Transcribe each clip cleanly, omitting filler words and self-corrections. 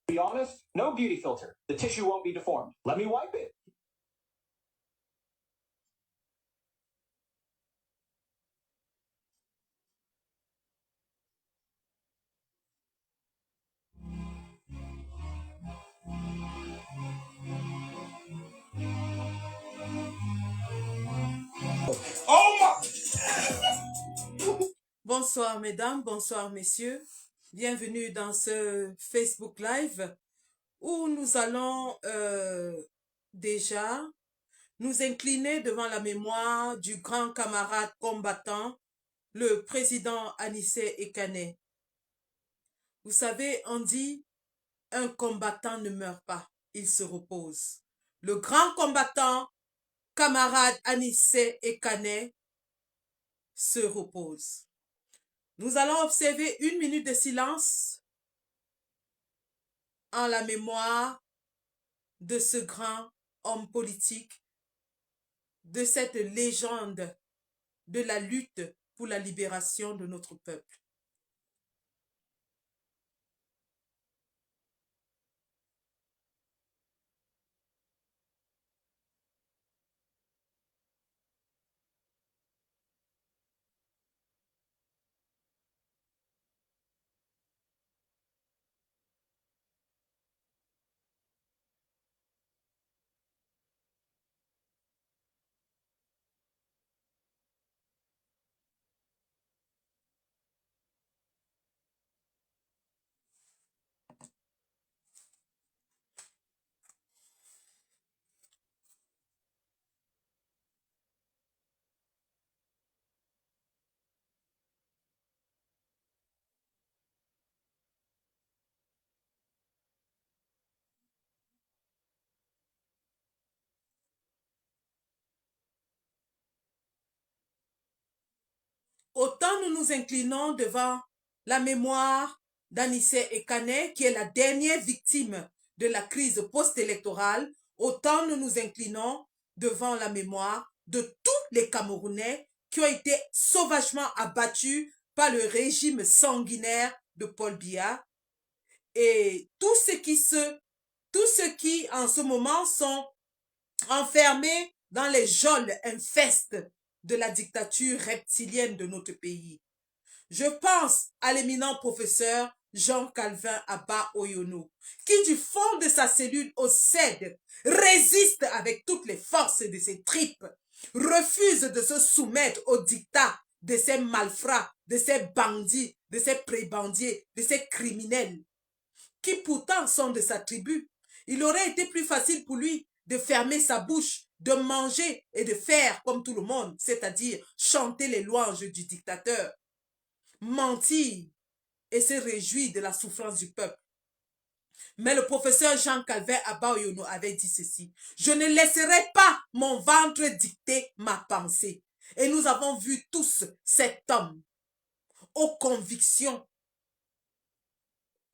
Be honest, no beauty filter. The tissue won't be deformed. Let me wipe it. Oh my! Bonsoir mesdames, bonsoir messieurs. Bienvenue dans ce Facebook Live où nous allons déjà nous incliner devant la mémoire du grand camarade combattant, le président Anissé Ekane. Vous savez, on dit un combattant ne meurt pas, il se repose. Le grand combattant, camarade Anissé Ekane, se repose. Nous allons observer 1 minute de silence en la mémoire de ce grand homme politique, de cette légende de la lutte pour la libération de notre peuple. Autant nous nous inclinons devant la mémoire d'Anissé Ekane, qui est la dernière victime de la crise post-électorale, autant nous nous inclinons devant la mémoire de tous les Camerounais qui ont été sauvagement abattus par le régime sanguinaire de Paul Biya et tous ceux qui en ce moment sont enfermés dans les geôles infestes de la dictature reptilienne de notre pays. Je pense à l'éminent professeur Jean-Calvin Abba Oyono, qui du fond de sa cellule au CED résiste avec toutes les forces de ses tripes, refuse de se soumettre au dictat de ces malfrats, de ces bandits, de ces prébandiers, de ces criminels, qui pourtant sont de sa tribu. Il aurait été plus facile pour lui de fermer sa bouche, de manger et de faire comme tout le monde, c'est-à-dire chanter les louanges du dictateur, mentir et se réjouir de la souffrance du peuple. Mais le professeur Jean-Calvin Abba Oyono avait dit ceci: je ne laisserai pas mon ventre dicter ma pensée. Et nous avons vu tous cet homme aux convictions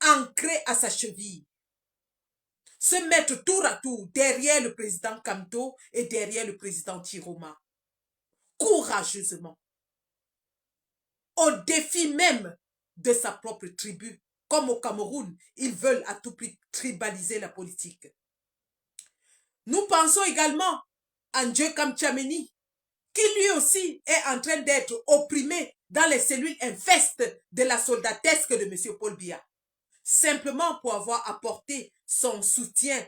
ancrées à sa cheville se mettre tour à tour derrière le président Kamto et derrière le président Tiroma, courageusement, au défi même de sa propre tribu. Comme au Cameroun, ils veulent à tout prix tribaliser la politique. Nous pensons également à Ndieu Kamtchameni, qui lui aussi est en train d'être opprimé dans les cellules infestes de la soldatesque de M. Paul Biya, simplement pour avoir apporté son soutien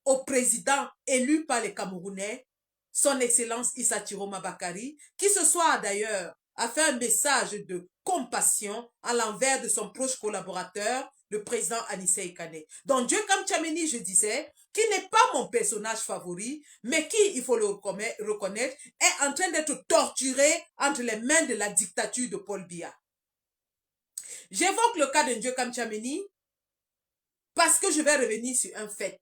au président élu par les Camerounais, son Excellence Issa Tiroma Bakari, qui ce soir d'ailleurs a fait un message de compassion à l'envers de son proche collaborateur, le président Anissé Ekane. Donc Ndieu Kamtchameni, je disais, qui n'est pas mon personnage favori, mais qui, il faut le reconnaître, est en train d'être torturé entre les mains de la dictature de Paul Biya. J'évoque le cas de Ndieu Kamtchameni parce que je vais revenir sur un fait.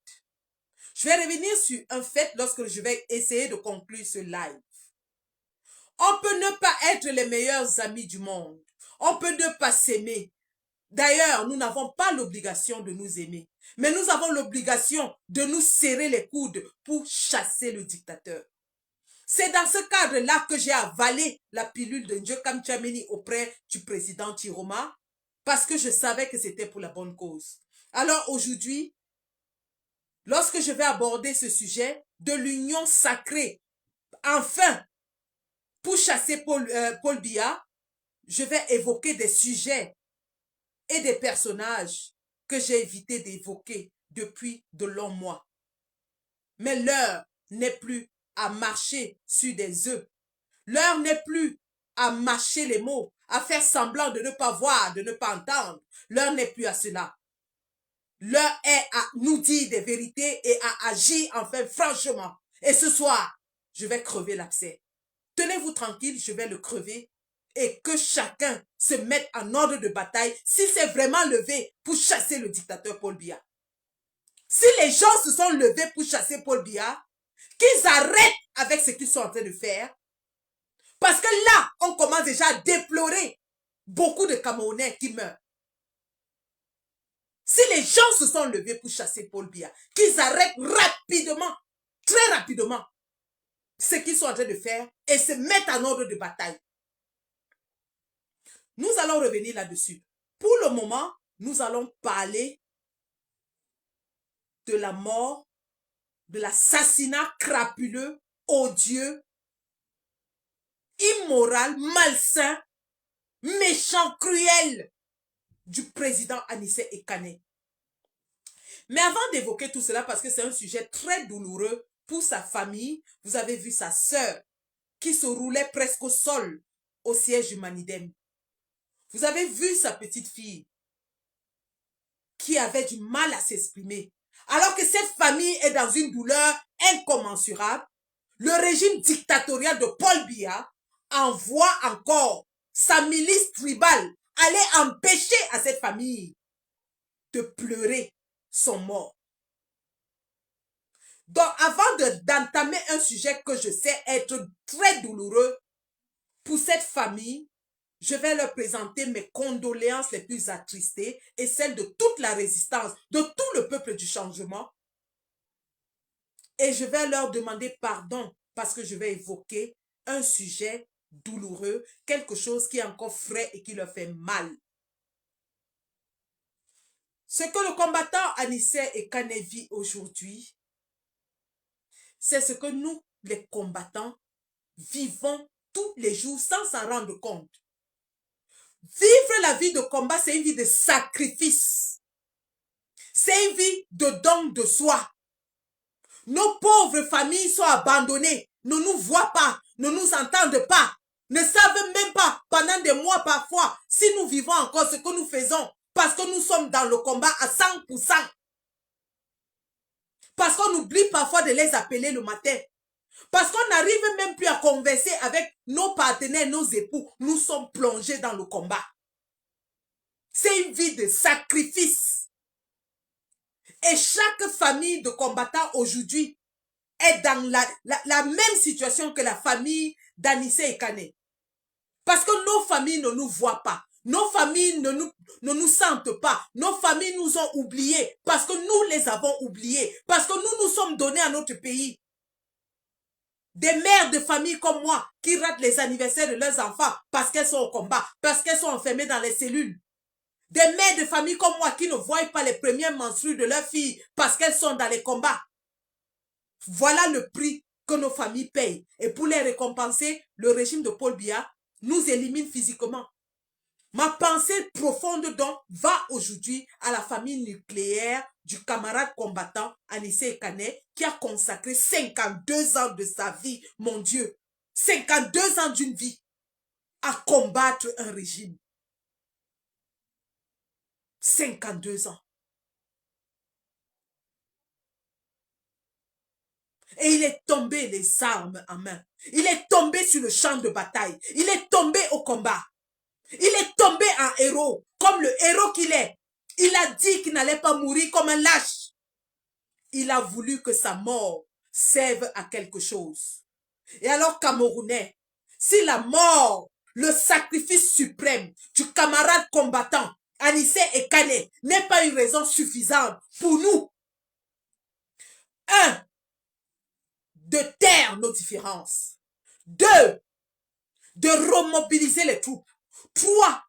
Je vais revenir sur un fait lorsque je vais essayer de conclure ce live. On peut ne pas être les meilleurs amis du monde. On peut ne pas s'aimer. D'ailleurs, nous n'avons pas l'obligation de nous aimer. Mais nous avons l'obligation de nous serrer les coudes pour chasser le dictateur. C'est dans ce cadre-là que j'ai avalé la pilule de Ndieu Kamtchameni auprès du président Tiroma, parce que je savais que c'était pour la bonne cause. Alors aujourd'hui, lorsque je vais aborder ce sujet de l'union sacrée, enfin, pour chasser Paul Biya, je vais évoquer des sujets et des personnages que j'ai évité d'évoquer depuis de longs mois. Mais l'heure n'est plus à marcher sur des œufs. L'heure n'est plus à mâcher les mots, à faire semblant de ne pas voir, de ne pas entendre. L'heure n'est plus à cela. L'heure est à nous dire des vérités et à agir enfin franchement. Et ce soir, je vais crever l'abcès. Tenez-vous tranquille, je vais le crever. Et que chacun se mette en ordre de bataille s'il s'est vraiment levé pour chasser le dictateur Paul Biya. Si les gens se sont levés pour chasser Paul Biya, qu'ils arrêtent avec ce qu'ils sont en train de faire. Parce que là, on commence déjà à déplorer beaucoup de Camerounais qui meurent. Si les gens se sont levés pour chasser Paul Biya, qu'ils arrêtent rapidement, très rapidement, ce qu'ils sont en train de faire et se mettent en ordre de bataille. Nous allons revenir là-dessus. Pour le moment, nous allons parler de la mort, de l'assassinat crapuleux, odieux, immoral, malsain, méchant, cruel du président Anissé Ekane. Mais avant d'évoquer tout cela, parce que c'est un sujet très douloureux pour sa famille, vous avez vu sa sœur qui se roulait presque au sol au siège du Manidem. Vous avez vu sa petite fille qui avait du mal à s'exprimer. Alors que cette famille est dans une douleur incommensurable, le régime dictatorial de Paul Biya envoie encore sa milice tribale aller empêcher à cette famille de pleurer son mort. Donc, avant d'entamer un sujet que je sais être très douloureux pour cette famille, je vais leur présenter mes condoléances les plus attristées et celles de toute la résistance, de tout le peuple du changement. Et je vais leur demander pardon parce que je vais évoquer un sujet douloureux, quelque chose qui est encore frais et qui leur fait mal. Ce que le combattant Anissé Ekane vit aujourd'hui, c'est ce que nous, les combattants, vivons tous les jours sans s'en rendre compte. Vivre la vie de combat, c'est une vie de sacrifice. C'est une vie de don de soi. Nos pauvres familles sont abandonnées, ne nous voient pas, ne nous entendent pas, ne savent même pas pendant des mois parfois si nous vivons encore ce que nous faisons parce que nous sommes dans le combat à 100%. Parce qu'on oublie parfois de les appeler le matin. Parce qu'on n'arrive même plus à converser avec nos partenaires, nos époux. Nous sommes plongés dans le combat. C'est une vie de sacrifice. Et chaque famille de combattants aujourd'hui est dans la même situation que la famille d'Anissé Ekane. Parce que nos familles ne nous voient pas. Nos familles ne nous sentent pas. Nos familles nous ont oubliés parce que nous les avons oubliés. Parce que nous nous sommes donnés à notre pays. Des mères de famille comme moi qui ratent les anniversaires de leurs enfants parce qu'elles sont au combat, parce qu'elles sont enfermées dans les cellules. Des mères de famille comme moi qui ne voient pas les premières menstrues de leurs filles parce qu'elles sont dans les combats. Voilà le prix que nos familles payent. Et pour les récompenser, le régime de Paul Biya nous élimine physiquement. Ma pensée profonde donc va aujourd'hui à la famille nucléaire du camarade combattant Anissé Ekane qui a consacré 52 ans de sa vie, mon Dieu, 52 ans d'une vie à combattre un régime. 52 ans. Et il est tombé les armes en main. Il est tombé sur le champ de bataille. Il est tombé au combat. Il est tombé en héros, comme le héros qu'il est. Il a dit qu'il n'allait pas mourir comme un lâche. Il a voulu que sa mort serve à quelque chose. Et alors, Camerounais, si la mort, le sacrifice suprême du camarade combattant Anissé Ekane n'est pas une raison suffisante pour nous, un, de taire nos différences. 2, de remobiliser les troupes. 3,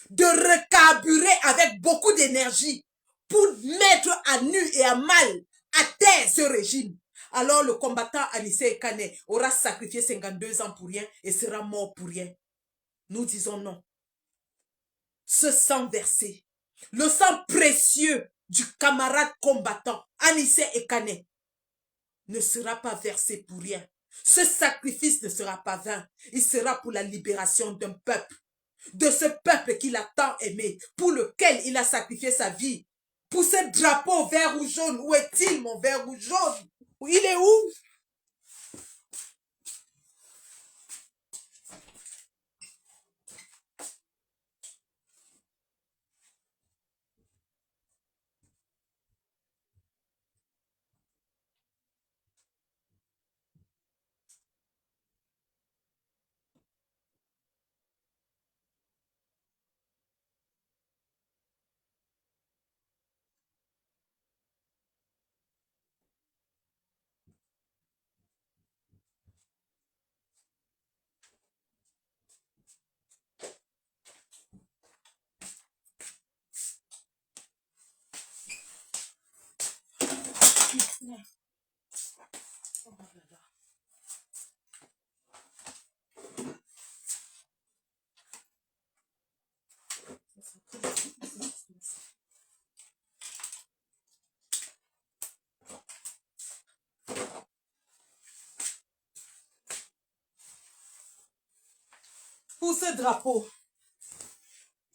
de recarburer avec beaucoup d'énergie pour mettre à nu et à mal, à terre ce régime. Alors le combattant Anissé Ekane aura sacrifié 52 ans pour rien et sera mort pour rien. Nous disons non. Ce sang versé, le sang précieux du camarade combattant Anissé Ekane ne sera pas versé pour rien. Ce sacrifice ne sera pas vain. Il sera pour la libération d'un peuple. De ce peuple qu'il a tant aimé, pour lequel il a sacrifié sa vie. Pour ce drapeau vert ou jaune. Où est-il mon vert ou jaune? Il est où?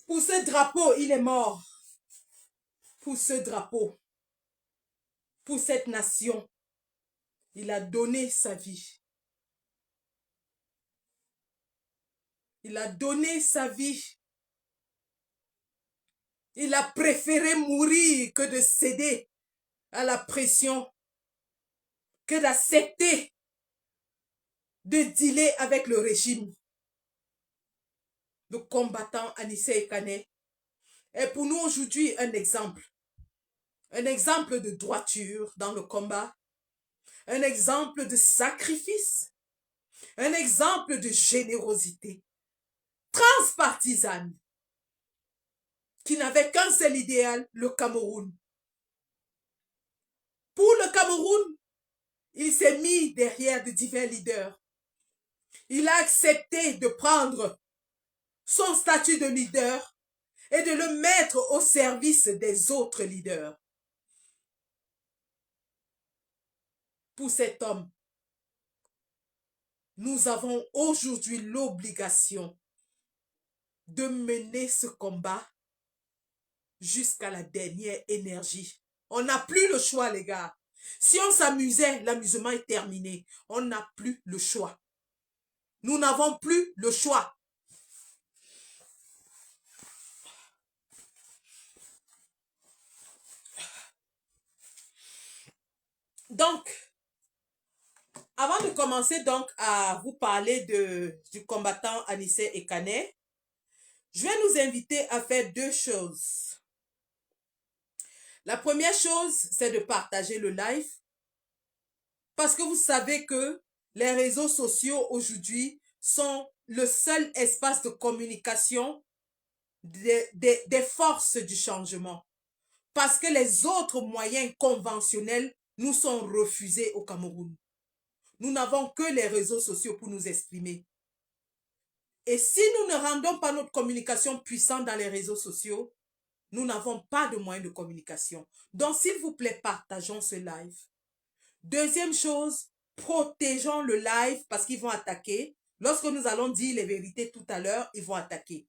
Pour ce drapeau, il est mort. Pour ce drapeau, pour cette nation, il a donné sa vie. Il a donné sa vie. Il a préféré mourir que de céder à la pression, que d'accepter de dealer avec le régime. le combattant Anissé Ekane, est pour nous aujourd'hui un exemple. Un exemple de droiture dans le combat, un exemple de sacrifice, un exemple de générosité transpartisane qui n'avait qu'un seul idéal, le Cameroun. Pour le Cameroun, il s'est mis derrière de divers leaders. Il a accepté de prendre son statut de leader et de le mettre au service des autres leaders. Pour cet homme, nous avons aujourd'hui l'obligation de mener ce combat jusqu'à la dernière énergie. On n'a plus le choix, les gars. Si on s'amusait, l'amusement est terminé. On n'a plus le choix. Nous n'avons plus le choix. Donc, avant de commencer donc à vous parler du combattant Anissé Ekane, je vais nous inviter à faire deux choses. La première chose, c'est de partager le live. Parce que vous savez que les réseaux sociaux aujourd'hui sont le seul espace de communication des forces du changement. Parce que les autres moyens conventionnels nous sont refusés au Cameroun. Nous n'avons que les réseaux sociaux pour nous exprimer. Et si nous ne rendons pas notre communication puissante dans les réseaux sociaux, nous n'avons pas de moyens de communication. Donc, s'il vous plaît, partageons ce live. Deuxième chose, protégeons le live parce qu'ils vont attaquer. Lorsque nous allons dire les vérités tout à l'heure, ils vont attaquer.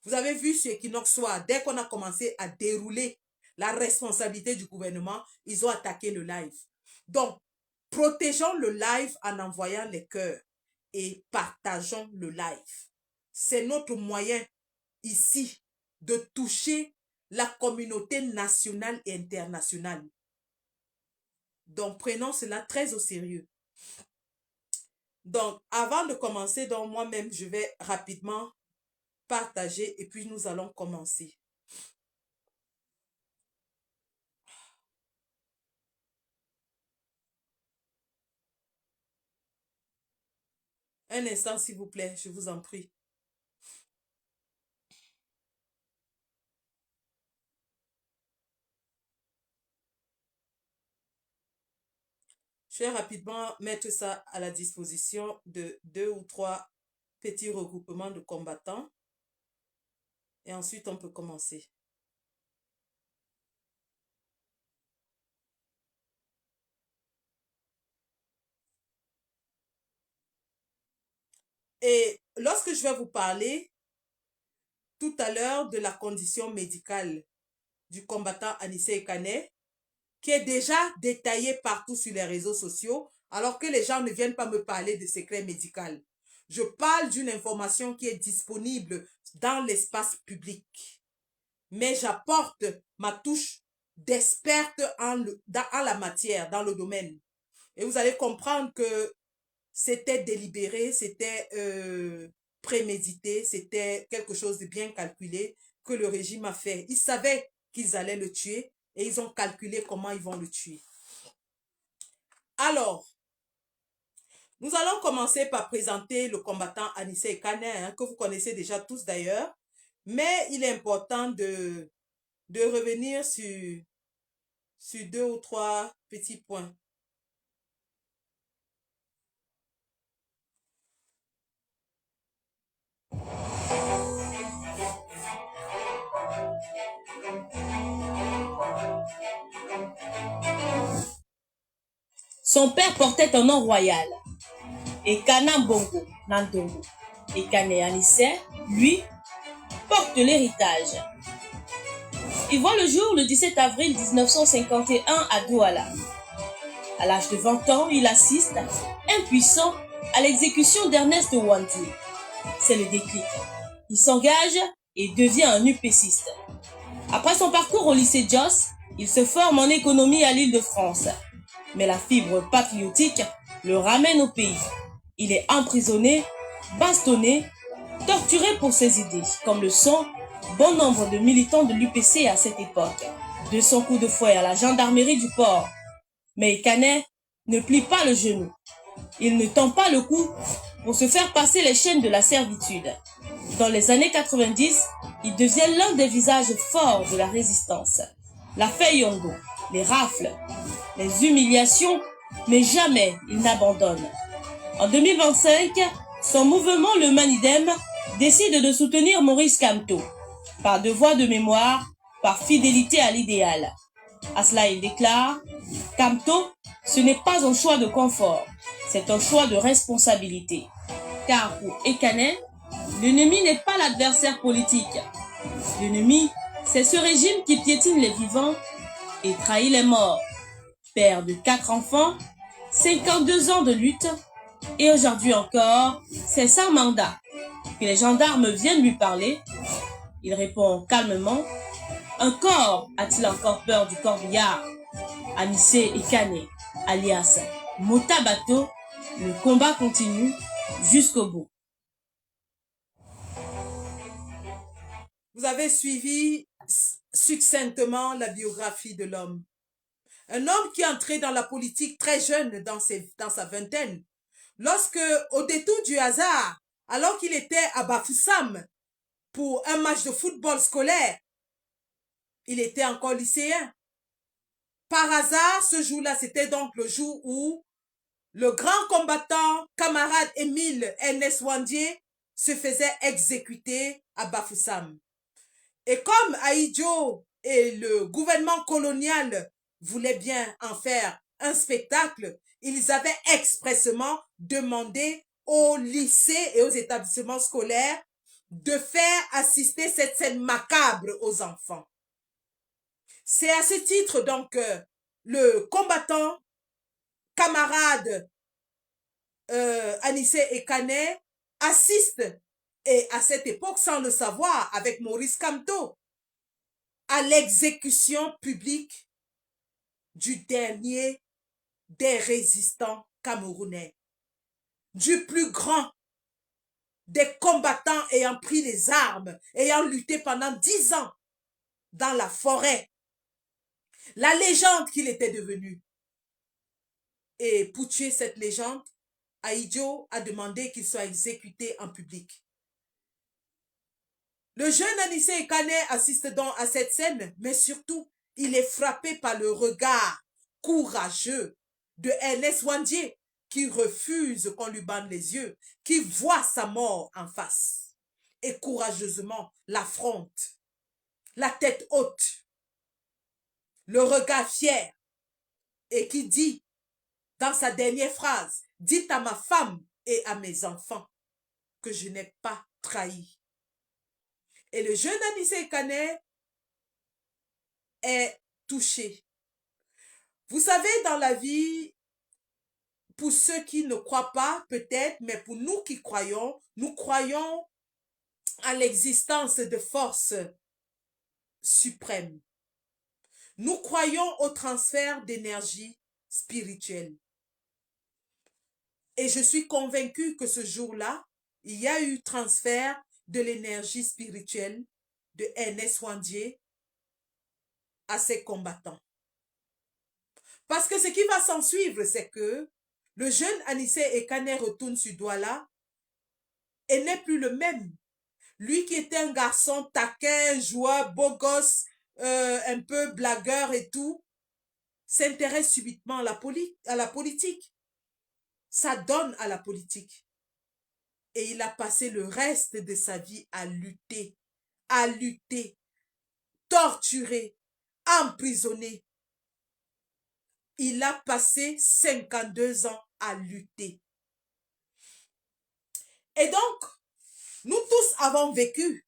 Vous avez vu sur Equinox Soir, dès qu'on a commencé à dérouler la responsabilité du gouvernement, ils ont attaqué le live. Donc, protégeons le live en envoyant les cœurs et partageons le live. C'est notre moyen ici de toucher la communauté nationale et internationale. Donc, prenons cela très au sérieux. Donc, avant de commencer, donc moi-même, je vais rapidement partager et puis nous allons commencer. Un instant, s'il vous plaît, je vous en prie. Je vais rapidement mettre ça à la disposition de 2 ou 3 petits regroupements de combattants. Et ensuite, on peut commencer. Et lorsque je vais vous parler tout à l'heure de la condition médicale du combattant Anissé Ekane, qui est déjà détaillée partout sur les réseaux sociaux, alors que les gens ne viennent pas me parler de secret médical. Je parle d'une information qui est disponible dans l'espace public. Mais j'apporte ma touche d'experte en la matière, dans le domaine. Et vous allez comprendre que c'était délibéré, c'était prémédité, c'était quelque chose de bien calculé que le régime a fait. Ils savaient qu'ils allaient le tuer et ils ont calculé comment ils vont le tuer. Alors, nous allons commencer par présenter le combattant Anissé Ekane, hein, que vous connaissez déjà tous d'ailleurs. Mais il est important de revenir sur 2 ou 3 petits points. Son père portait un nom royal. Ekana Bongo Nandongo. Ekane Anissé, lui, porte l'héritage. Il voit le jour le 17 avril 1951 à Douala. À l'âge de 20 ans, il assiste, impuissant, à l'exécution d'Ernest Ouanté. C'est le déclic. Il s'engage et devient un UPCiste. Après son parcours au lycée Jos, il se forme en économie à l'Île-de-France. Mais la fibre patriotique le ramène au pays. Il est emprisonné, bastonné, torturé pour ses idées, comme le sont bon nombre de militants de l'UPC à cette époque. De son coup de fouet à la gendarmerie du port. Mais Ekane ne plie pas le genou. Il ne tend pas le cou pour se faire passer les chaînes de la servitude. Dans les années 90, il devient l'un des visages forts de la résistance. La Feyondo, les rafles, les humiliations, mais jamais il n'abandonne. En 2025, son mouvement Le Manidem décide de soutenir Maurice Kamto, par devoir de mémoire, par fidélité à l'idéal. À cela, il déclare « Kamto, ce n'est pas un choix de confort, c'est un choix de responsabilité. Car pour Ekane, l'ennemi n'est pas l'adversaire politique. L'ennemi, c'est ce régime qui piétine les vivants et trahit les morts. Père de 4 enfants, 52 ans de lutte, et aujourd'hui encore, c'est sans mandat que les gendarmes viennent lui parler. Il répond calmement. Un corps a-t-il encore peur du corbillard? Anissé Ekane, alias Motabato, le combat continue jusqu'au bout. Vous avez suivi succinctement la biographie de l'homme. Un homme qui est entré dans la politique très jeune, dans sa vingtaine, lorsque, au détour du hasard, alors qu'il était à Bafoussam pour un match de football scolaire, il était encore lycéen. Par hasard, ce jour-là, c'était donc le jour où le grand combattant, camarade Émile Ernest Wandier, se faisait exécuter à Bafoussam. Et comme Ahidjo et le gouvernement colonial voulaient bien en faire un spectacle, ils avaient expressément demandé aux lycées et aux établissements scolaires de faire assister cette scène macabre aux enfants. C'est à ce titre donc que le combattant, camarade Anissé Ekane assiste, et à cette époque, sans le savoir, avec Maurice Kamto, à l'exécution publique du dernier des résistants camerounais, du plus grand des combattants ayant pris les armes, ayant lutté pendant 10 ans dans la forêt, la légende qu'il était devenu. Et pour tuer cette légende, Ahidjo a demandé qu'il soit exécuté en public. Le jeune Anissé Ekane assiste donc à cette scène, mais surtout, il est frappé par le regard courageux de Ernest Wandier, qui refuse qu'on lui bande les yeux, qui voit sa mort en face et courageusement l'affronte, la tête haute, le regard fier, et qui dit dans sa dernière phrase, « Dites à ma femme et à mes enfants que je n'ai pas trahi. » Et le jeune Anissé Ekane est touché. Vous savez, dans la vie, pour ceux qui ne croient pas, peut-être, mais pour nous qui croyons, nous croyons à l'existence de forces suprêmes. Nous croyons au transfert d'énergie spirituelle. Et je suis convaincue que ce jour-là, il y a eu transfert de l'énergie spirituelle de Ernest Wandier à ses combattants. Parce que ce qui va s'en suivre, c'est que le jeune Anissé Ekane retourne sur Douala et n'est plus le même. Lui qui était un garçon taquin, joueur, beau gosse, un peu blagueur et tout, s'intéresse subitement à la politique. Ça donne à la politique. Et il a passé le reste de sa vie à lutter, torturer, emprisonner. Il a passé 52 ans à lutter. Et donc, nous tous avons vécu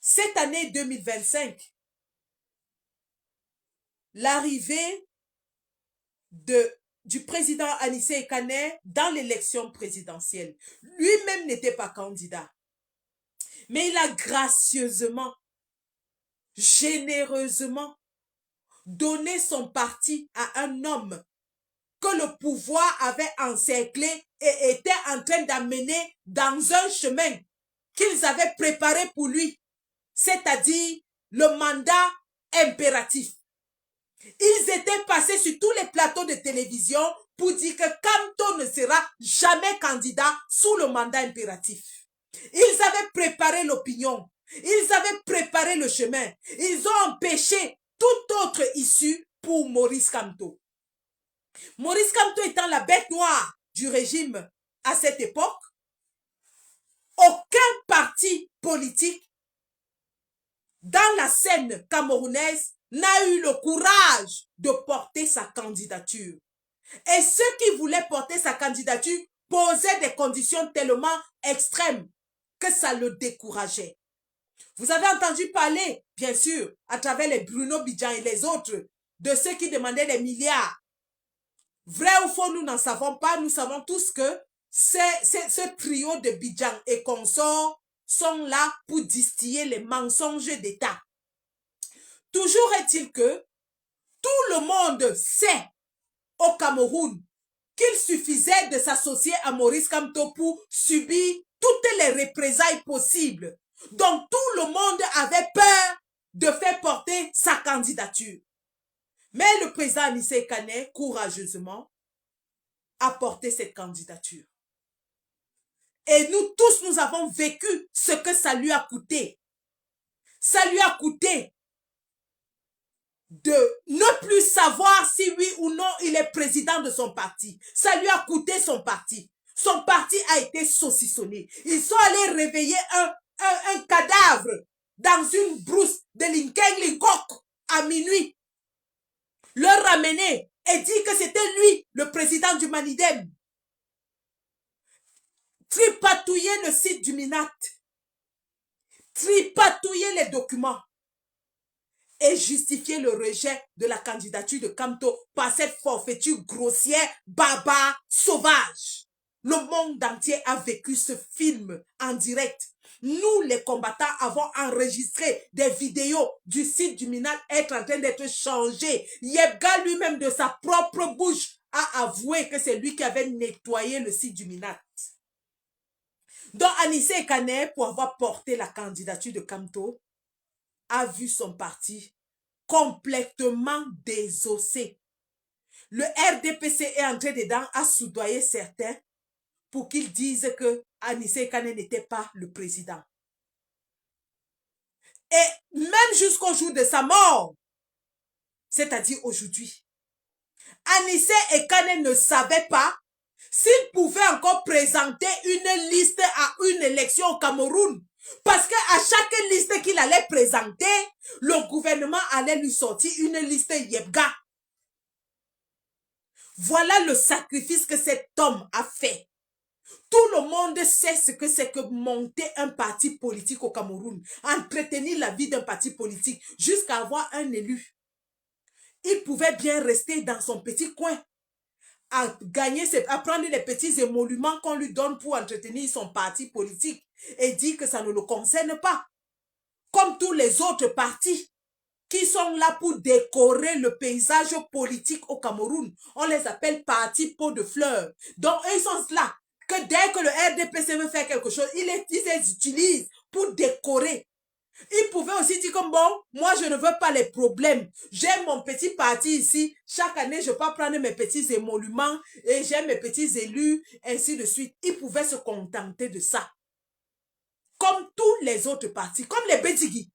cette année 2025 l'arrivée du président Anissé Ekane dans l'élection présidentielle. Lui-même n'était pas candidat. Mais il a gracieusement, généreusement donné son parti à un homme que le pouvoir avait encerclé et était en train d'amener dans un chemin qu'ils avaient préparé pour lui, c'est-à-dire le mandat impératif. Ils étaient passés sur tous les plateaux de télévision pour dire que Kamto ne sera jamais candidat sous le mandat impératif. Ils avaient préparé l'opinion. Ils avaient préparé le chemin. Ils ont empêché toute autre issue pour Maurice Kamto. Maurice Kamto étant la bête noire du régime à cette époque, aucun parti politique dans la scène camerounaise n'a eu le courage de porter sa candidature. Et ceux qui voulaient porter sa candidature posaient des conditions tellement extrêmes que ça le décourageait. Vous avez entendu parler, bien sûr, à travers les Bruno Bidjan et les autres, de ceux qui demandaient des milliards. Vrai ou faux, nous n'en savons pas. Nous savons tous que ce trio de Bidjan et consorts sont là pour distiller les mensonges d'État. Toujours est-il que tout le monde sait au Cameroun qu'il suffisait de s'associer à Maurice Kamto pour subir toutes les représailles possibles. Donc tout le monde avait peur de faire porter sa candidature. Mais le président Anissé Kane, courageusement, a porté cette candidature. Et nous tous, nous avons vécu ce que ça lui a coûté. Ça lui a coûté de ne plus savoir si oui ou non il est président de son parti. Ça lui a coûté son parti. Son parti a été saucissonné. Ils sont allés réveiller un cadavre dans une brousse de Linkeng-Linkok à minuit. Le ramener et dire que c'était lui, le président du Manidem. Tripatouiller le site du Minat. Tripatouiller les documents. Et justifier le rejet de la candidature de Kamto par cette forfaiture grossière, barbare, sauvage. Le monde entier a vécu ce film en direct. Nous, les combattants, avons enregistré des vidéos du site du Minat être en train d'être changé. Yebga lui-même de sa propre bouche a avoué que c'est lui qui avait nettoyé le site du Minat. Donc Anissé Kane, pour avoir porté la candidature de Kamto, a vu son parti complètement désossé. Le RDPC est entré dedans à soudoyer certains pour qu'ils disent que Anissé Kane n'était pas le président. Et même jusqu'au jour de sa mort, c'est-à-dire aujourd'hui, Anissé et Kane ne savaient pas s'ils pouvaient encore présenter une liste à une élection au Cameroun. Parce qu'à chaque liste qu'il allait présenter, le gouvernement allait lui sortir une liste Yebga. Voilà le sacrifice que cet homme a fait. Tout le monde sait ce que c'est que monter un parti politique au Cameroun, entretenir la vie d'un parti politique jusqu'à avoir un élu. Il pouvait bien rester dans son petit coin, à prendre les petits émoluments qu'on lui donne pour entretenir son parti politique et dire que ça ne le concerne pas. Comme tous les autres partis qui sont là pour décorer le paysage politique au Cameroun. On les appelle partis pot de fleurs. Donc, ils sont là. Que dès que le RDPC veut faire quelque chose, ils les utilisent pour décorer. Ils pouvaient aussi dire comme bon, moi je ne veux pas les problèmes. J'ai mon petit parti ici. Chaque année, je peux prendre mes petits émoluments et j'ai mes petits élus, ainsi de suite. Ils pouvaient se contenter de ça. Comme tous les autres partis, comme les Bédigui,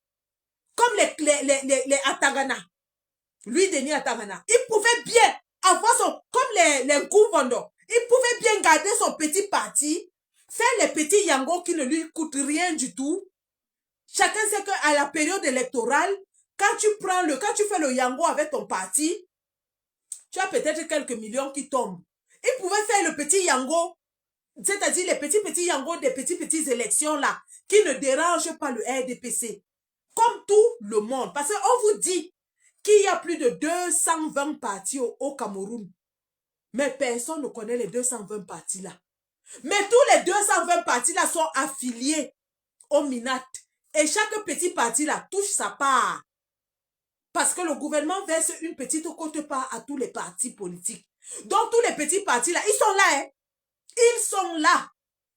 comme les Atangana. Lui, Denis Atangana. Il pouvait bien avoir son, comme les Gouvando. Il pouvait bien garder son petit parti, faire les petits yango qui ne lui coûtent rien du tout. Chacun sait qu'à la période électorale, quand tu fais le yango avec ton parti, tu as peut-être quelques millions qui tombent. Il pouvait faire le petit yango, c'est-à-dire les petits yango des petites élections là, qui ne dérangent pas le RDPC. Comme tout le monde. Parce qu'on vous dit qu'il y a plus de 220 partis au Cameroun. Mais personne ne connaît les 220 partis là. Mais tous les 220 partis là sont affiliés au Minat. Et chaque petit parti là touche sa part. Parce que le gouvernement verse une petite quote-part à tous les partis politiques. Donc tous les petits partis là, ils sont là. Hein? Ils sont là.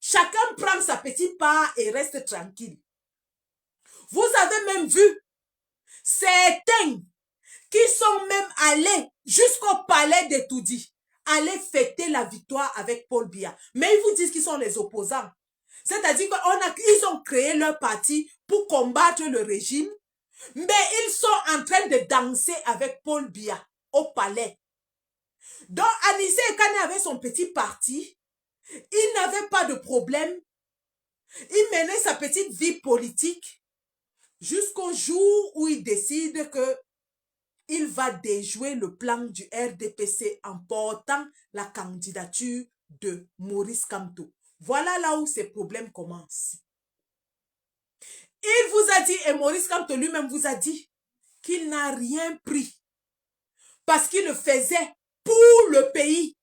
Chacun prend sa petite part et reste tranquille. Vous avez même vu certains qui sont même allés jusqu'au palais de Toudi, aller fêter la victoire avec Paul Biya. Mais ils vous disent qu'ils sont les opposants. C'est-à-dire qu'ils ont créé leur parti pour combattre le régime, mais ils sont en train de danser avec Paul Biya au palais. Donc, Anissé Ekane avait son petit parti. Il n'avait pas de problème. Il menait sa petite vie politique jusqu'au jour où il décide que il va déjouer le plan du RDPC en portant la candidature de Maurice Kamto. Voilà là où ces problèmes commencent. Il vous a dit, et Maurice Kamto lui-même vous a dit, qu'il n'a rien pris parce qu'il le faisait pour le pays.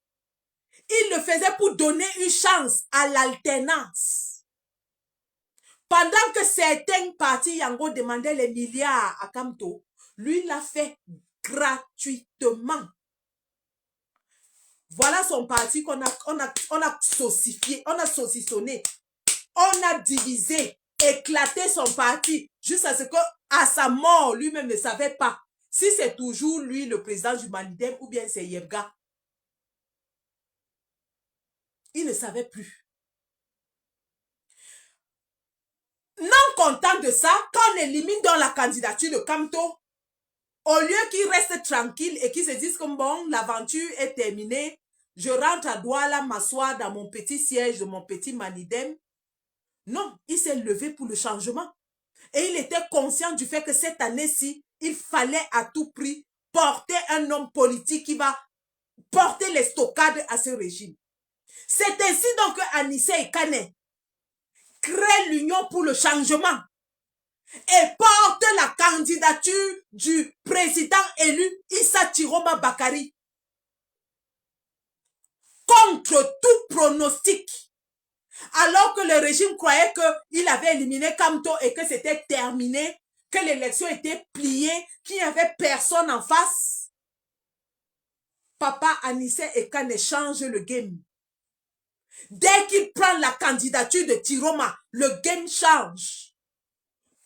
Il le faisait pour donner une chance à l'alternance. Pendant que certains partis Yango demandaient les milliards à Kamto, lui l'a fait gratuitement. Voilà son parti qu'on a saucifié, on a saucissonné, on a divisé, éclaté son parti jusqu'à ce que, à sa mort, lui-même ne savait pas si c'est toujours lui le président du Manidem ou bien c'est Yebga. Il ne savait plus. Non content de ça, quand on élimine dans la candidature de Kamto, au lieu qu'il reste tranquille et qu'il se dise que bon, l'aventure est terminée, je rentre à Douala m'asseoir dans mon petit siège de mon petit Manidem. Non, il s'est levé pour le changement. Et il était conscient du fait que cette année-ci, il fallait à tout prix porter un homme politique qui va porter les stockades à ce régime. C'est ainsi donc que Anissé Ekane crée l'Union pour le changement et porte la candidature du président élu Issa Chiroma Bakari contre tout pronostic. Alors que le régime croyait qu'il avait éliminé Kamto et que c'était terminé, que l'élection était pliée, qu'il n'y avait personne en face. Papa Anissé Ekane change le game. Dès qu'il prend la candidature de Chiroma, le game change.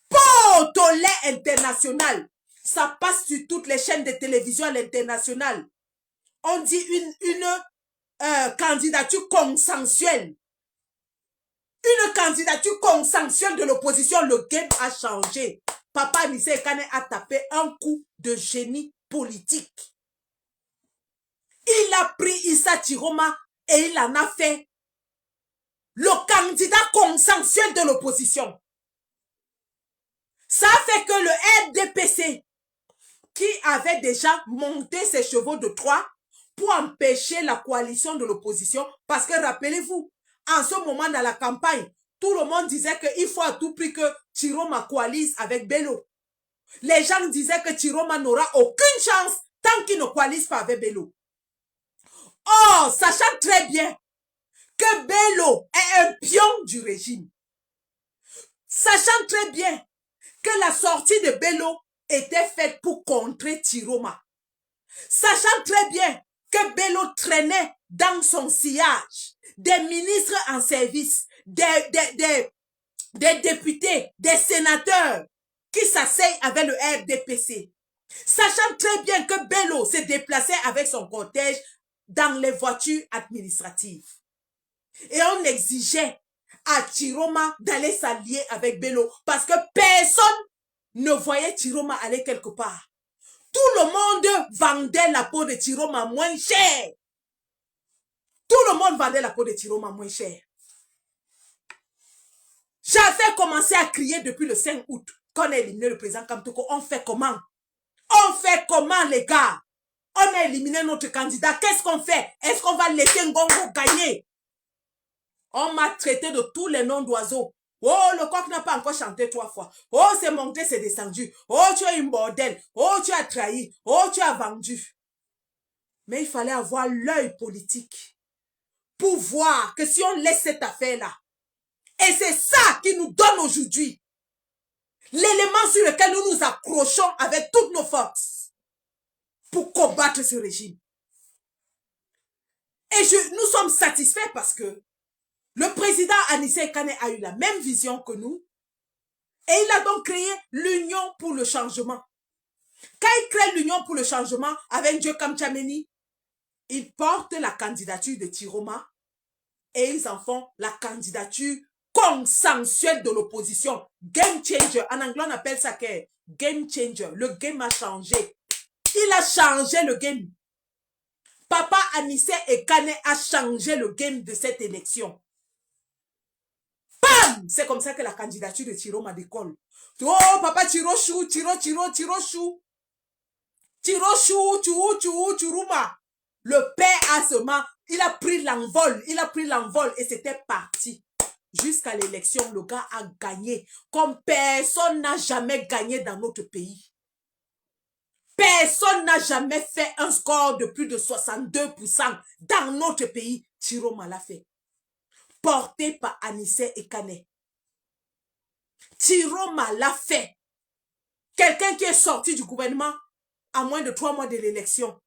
Potolé international. Ça passe sur toutes les chaînes de télévision à l'international. On dit une candidature consensuelle. Une candidature consensuelle de l'opposition. Le game a changé. Papa Anissé Ekane a tapé un coup de génie politique. Il a pris Issa Chiroma et il en a fait le candidat consensuel de l'opposition. Ça fait que le RDPC, qui avait déjà monté ses chevaux de Troie pour empêcher la coalition de l'opposition, parce que rappelez-vous, en ce moment dans la campagne, tout le monde disait qu'il faut à tout prix que Chiroma coalise avec Bello. Les gens disaient que Chiroma n'aura aucune chance tant qu'il ne coalise pas avec Bello. Or, sachant très bien que Bello est un pion du régime, sachant très bien que la sortie de Bello était faite pour contrer Chiroma, sachant très bien que Bello traînait dans son sillage des ministres en service, des députés, des sénateurs qui s'asseyent avec le RDPC, sachant très bien que Bello se déplaçait avec son cortège dans les voitures administratives. Et on exigeait à Chiroma d'aller s'allier avec Bello parce que personne ne voyait Chiroma aller quelque part. Tout le monde vendait la peau de Chiroma moins cher. Tout le monde vendait la peau de Chiroma moins cher. J'avais commencé à crier depuis le 5 août quand on a éliminé le président Kamtoko. On fait comment? On fait comment, les gars? On a éliminé notre candidat. Qu'est-ce qu'on fait? Est-ce qu'on va laisser Ngongo gagner? On m'a traité de tous les noms d'oiseaux. Oh, le coq n'a pas encore chanté 3 fois. Oh, c'est monté, c'est descendu. Oh, tu es une bordel. Oh, tu as trahi. Oh, tu as vendu. Mais il fallait avoir l'œil politique pour voir que si on laisse cette affaire-là, et c'est ça qui nous donne aujourd'hui l'élément sur lequel nous nous accrochons avec toutes nos forces pour combattre ce régime. Et nous sommes satisfaits parce que Le président Anissé Kane a eu la même vision que nous et il a donc créé l'Union pour le changement. Quand il crée l'Union pour le changement avec Dieu Kamchameni, ils portent la candidature de Tiroma et ils en font la candidature consensuelle de l'opposition. Game changer. En anglais, on appelle ça que game changer. Le game a changé. Il a changé le game. Papa Anissé Kane a changé le game de cette élection. Bam! C'est comme ça que la candidature de Tiroma décolle. Oh, papa Tirochou, Tirochou. Tirochou, Churuma. Le père a seulement, il a pris l'envol et c'était parti. Jusqu'à l'élection, le gars a gagné comme personne n'a jamais gagné dans notre pays. Personne n'a jamais fait un score de plus de 62% dans notre pays. Tiroma l'a fait. Porté par Anissé Kane. Tiroma l'a fait. Quelqu'un qui est sorti du gouvernement à moins de 3 mois de l'élection,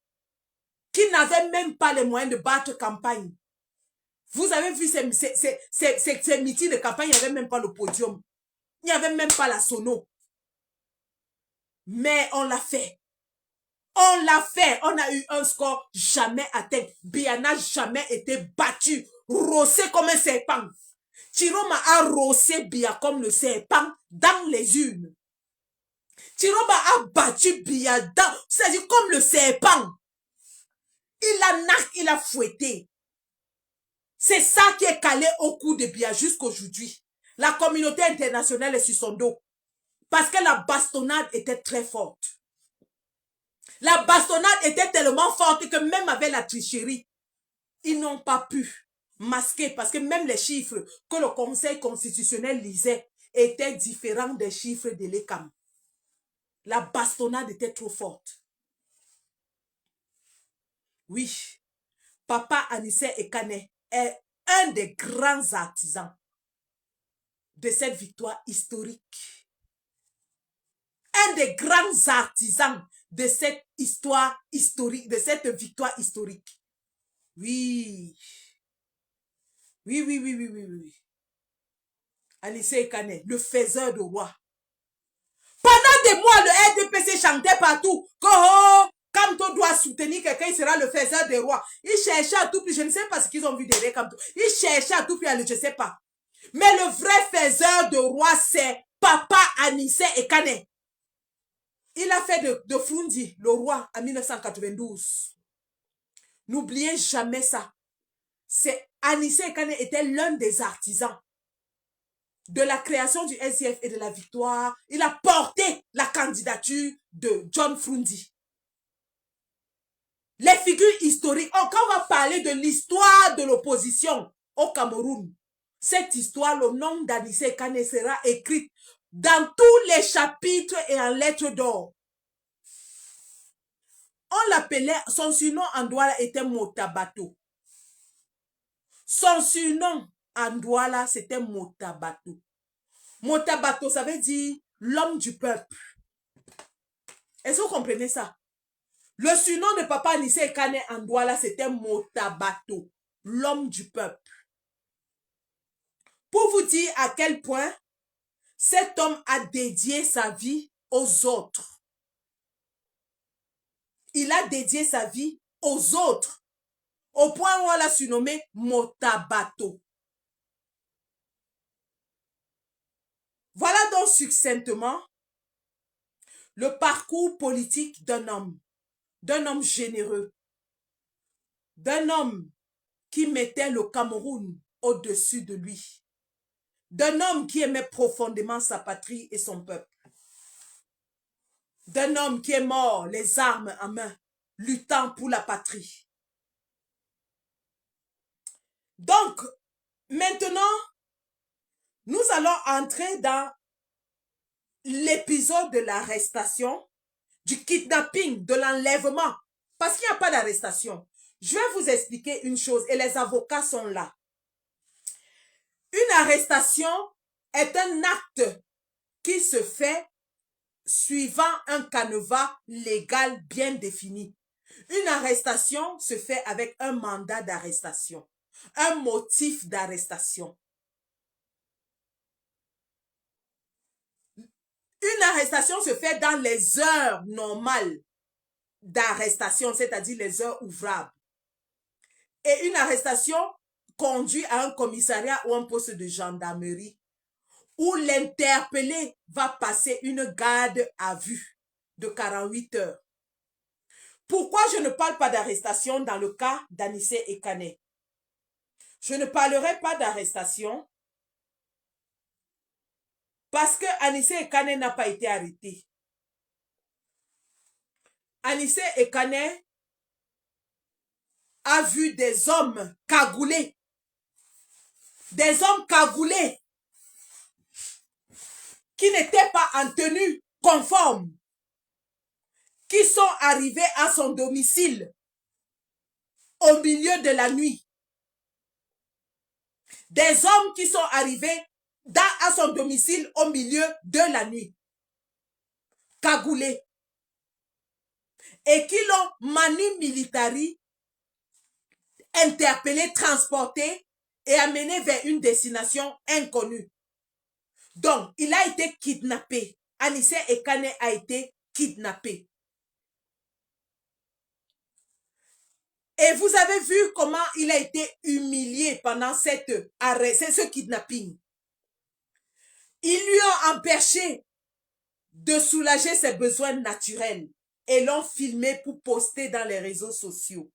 qui n'avait même pas les moyens de battre campagne. Vous avez vu ces meetings de campagne, il n'y avait même pas le podium. Il n'y avait même pas la sono. Mais on l'a fait. On l'a fait. On a eu un score jamais atteint. Biya n'a jamais été battu. Rossé comme un serpent. Tiroma a rossé Biya comme le serpent dans les urnes. Tiroma a battu Biya dans, c'est-à-dire comme le serpent. Il a fouetté. C'est ça qui est calé au cou de Biya jusqu'aujourd'hui. La communauté internationale est sur son dos. Parce que la bastonnade était très forte. La bastonnade était tellement forte que même avec la tricherie, ils n'ont pas pu masquer. Parce que même les chiffres que le Conseil constitutionnel lisait étaient différents des chiffres de l'ECAM. La bastonnade était trop forte. Oui, Papa Anissé Kane est un des grands artisans de cette victoire historique. Un des grands artisans de cette histoire historique, de cette victoire historique. Oui. Oui. Anissé Kane, le faiseur de roi. Pendant des mois, le RDPC chantait partout que oh, Kamto doit soutenir quelqu'un, il sera le faiseur des rois. Il cherchait à tout prix, je ne sais pas ce qu'ils ont vu derrière Kamto. Il cherchait à tout prix, je ne sais pas. Mais le vrai faiseur de roi, c'est Papa Anissé Kane. Il a fait de Frundi le roi en 1992. N'oubliez jamais ça. C'est Anissé Kane était l'un des artisans de la création du SDF et de la victoire. Il a porté la candidature de John Frundi. Les figures historiques. Oh, quand on va parler de l'histoire de l'opposition au Cameroun, cette histoire, le nom d'Anissé Kane sera écrite dans tous les chapitres et en lettres d'or. On l'appelait, son surnom en Douala était Motabato. Son surnom en Douala, c'était Motabato. Motabato, ça veut dire l'homme du peuple. Est-ce que vous comprenez ça? Le surnom de Papa Anissé Kane en Douala, c'était Motabato, l'homme du peuple. Pour vous dire à quel point cet homme a dédié sa vie aux autres. Il a dédié sa vie aux autres. Au point où on l'a surnommé Motabato. Voilà donc succinctement le parcours politique d'un homme généreux, d'un homme qui mettait le Cameroun au-dessus de lui, d'un homme qui aimait profondément sa patrie et son peuple, d'un homme qui est mort les armes en main, luttant pour la patrie. Donc, maintenant, nous allons entrer dans l'épisode de l'arrestation, du kidnapping, de l'enlèvement. Parce qu'il n'y a pas d'arrestation. Je vais vous expliquer une chose et les avocats sont là. Une arrestation est un acte qui se fait suivant un canevas légal bien défini. Une arrestation se fait avec un mandat d'arrestation. un motif d'arrestation. Une arrestation se fait dans les heures normales d'arrestation, c'est-à-dire les heures ouvrables. Et une arrestation conduit à un commissariat ou un poste de gendarmerie où l'interpellé va passer une garde à vue de 48 heures. Pourquoi je ne parle pas d'arrestation dans le cas d'Anissé Ekane? Je ne parlerai pas d'arrestation parce que Anissé Ekane n'a pas été arrêté. Anissé Ekane a vu des hommes cagoulés. Des hommes cagoulés qui n'étaient pas en tenue conforme, qui sont arrivés à son domicile au milieu de la nuit. Des hommes qui sont arrivés à son domicile au milieu de la nuit, cagoulés, et qui l'ont manu militari, interpellé, transporté et amené vers une destination inconnue. Donc, il a été kidnappé. Anissé Ekane a été kidnappé. Et vous avez vu comment il a été humilié pendant ce kidnapping. Ils lui ont empêché de soulager ses besoins naturels et l'ont filmé pour poster dans les réseaux sociaux.